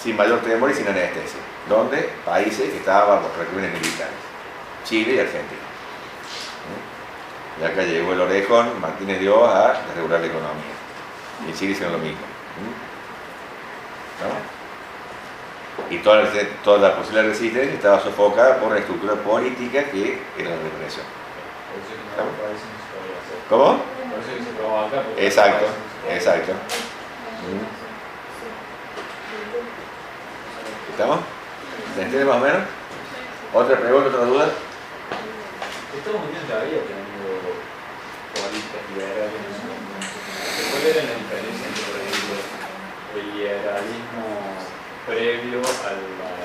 sin mayor temor y sin anestesia. Donde países que estaban bajo regímenes militares, Chile y Argentina. Y acá llegó el orejón Martínez de Oz a desregular la economía. Y en Chile hicieron lo mismo. ¿No? Y toda la posible resistencia estaba sofocada por una estructura política que era la represión. ¿Cómo? Exacto, exacto. ¿Estamos? ¿Se entiende más o menos? ¿Otra pregunta, otra duda? Estados Unidos ya había tenido políticas liberales en su momento. ¿Cuál era la diferencia entre, por ejemplo, el liberalismo previo a la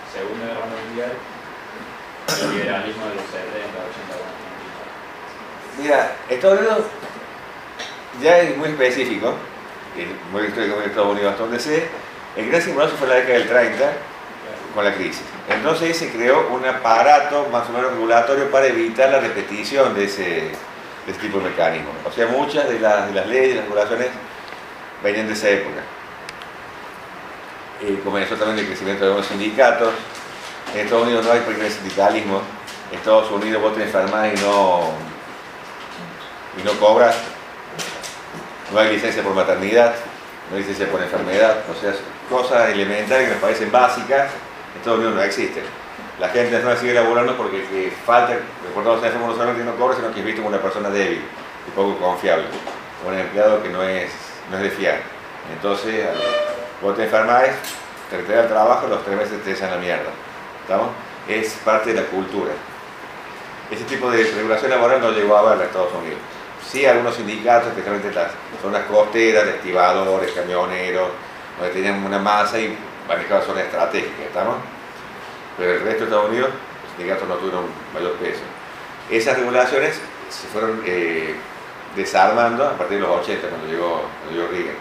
Segunda Guerra Mundial y el liberalismo de los 70, 80 años? Mira, Estados Unidos ya es muy específico, muy histórico en Estados Unidos hasta donde sé. El gran simbolazo fue la década del 30 con la crisis. Entonces se creó un aparato más o menos regulatorio para evitar la repetición de ese tipo de mecanismos. O sea, muchas de las leyes, las regulaciones venían de esa época. Comenzó también el crecimiento de algunos sindicatos. En Estados Unidos no hay primer sindicalismo. En Estados Unidos vos te enfermas y no cobras. No hay licencia por maternidad, no hay licencia por enfermedad. O sea, cosas elementales que me parecen básicas, en Estados Unidos no existen. La gente no sigue laburando porque falta, recordamos en no solamente que no cobra, sino que es visto como una persona débil y poco confiable, como un empleado que no es de fiar. Entonces, vos te enfermas, te retiras del trabajo, los 3 meses te echan la mierda. ¿Estamos? Es parte de la cultura. Ese tipo de regulación laboral no llegó a haber en Estados Unidos. Sí, algunos sindicatos, especialmente las zonas costeras, de estibadores, camioneros, donde tenían una masa y manejaban zonas estratégicas, ¿estamos? Pero el resto de Estados Unidos, los sindicatos no tuvieron mayor peso. Esas regulaciones se fueron desarmando a partir de los 80, cuando llegó Reagan.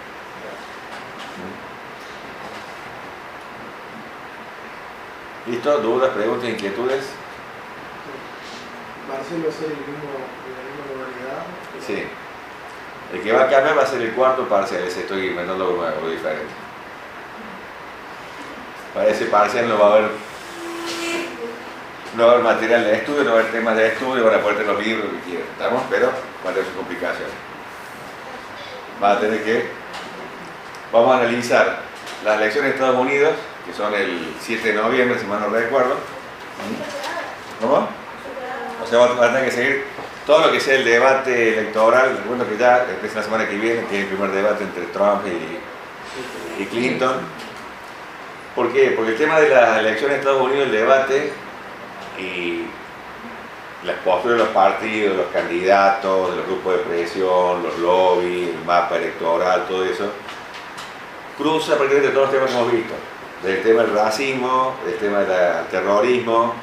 ¿Listo? ¿Dudas, preguntas, inquietudes? Marcelo va a ser la misma modalidad. Sí. El que va a cambiar va a ser el cuarto parcial, ese estoy inventando algo diferente. Para ese parcial no va a haber material de estudio, no va a haber temas de estudio, van a poder tener los libros que quieran, ¿estamos? Pero va a tener sus complicaciones. Vamos a analizar las elecciones de Estados Unidos, que son el 7 de noviembre, si mal no recuerdo. ¿Cómo? O sea, van a tener que seguir todo lo que sea el debate electoral. Recuerdo que ya empieza la semana que viene, que es el primer debate entre Trump y Clinton. ¿Por qué? Porque el tema de las elecciones de Estados Unidos, el debate y las posturas de los partidos, los candidatos, de los grupos de presión, los lobbies, el mapa electoral, todo eso, cruza prácticamente todos los temas que hemos visto. Del tema del racismo, el tema del terrorismo,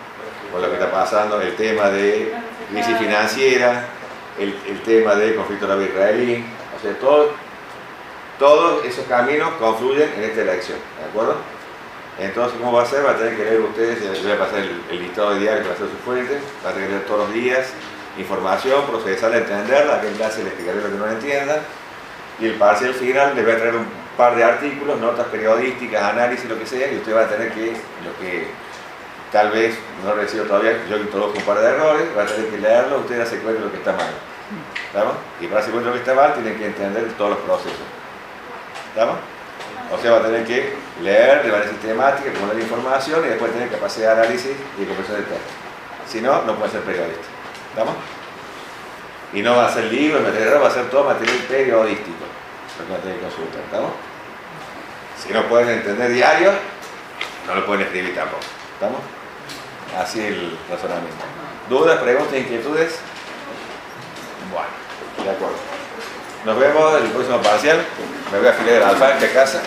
con lo que está pasando, el tema de crisis financiera, el tema del conflicto árabe-israelí. O sea, todos esos caminos confluyen en esta elección, ¿de acuerdo? Entonces, ¿cómo va a ser? Va a tener que leer ustedes, les voy a pasar el listado de diarios para hacer sus fuentes, va a tener que leer todos los días información, procesarla, entenderla, a qué clase le explicaré lo que no entiendan, y el parcial final les voy a traer un par de artículos, notas periodísticas, análisis, lo que sea, y usted va a tener que, lo que tal vez no recibo todavía, yo introduzco un par de errores, va a tener que leerlo, usted hace cuenta de lo que está mal. ¿Estamos? Y para hacer cuenta de lo que está mal, tienen que entender todos los procesos. ¿Estamos? O sea, va a tener que leer de manera sistemática, acumular información y después tener capacidad de análisis y de comprensión del texto. Si no, no puede ser periodista. ¿Estamos? Y no va a ser libro, material, va a ser todo material periodístico, lo que va a tener que consultar. ¿Estamos? Si no pueden entender diario, no lo pueden escribir tampoco. ¿Estamos? Así el razonamiento. ¿Dudas, preguntas, inquietudes? Bueno, de acuerdo. Nos vemos en el próximo parcial. Me voy a afiliar al alfanje a casa.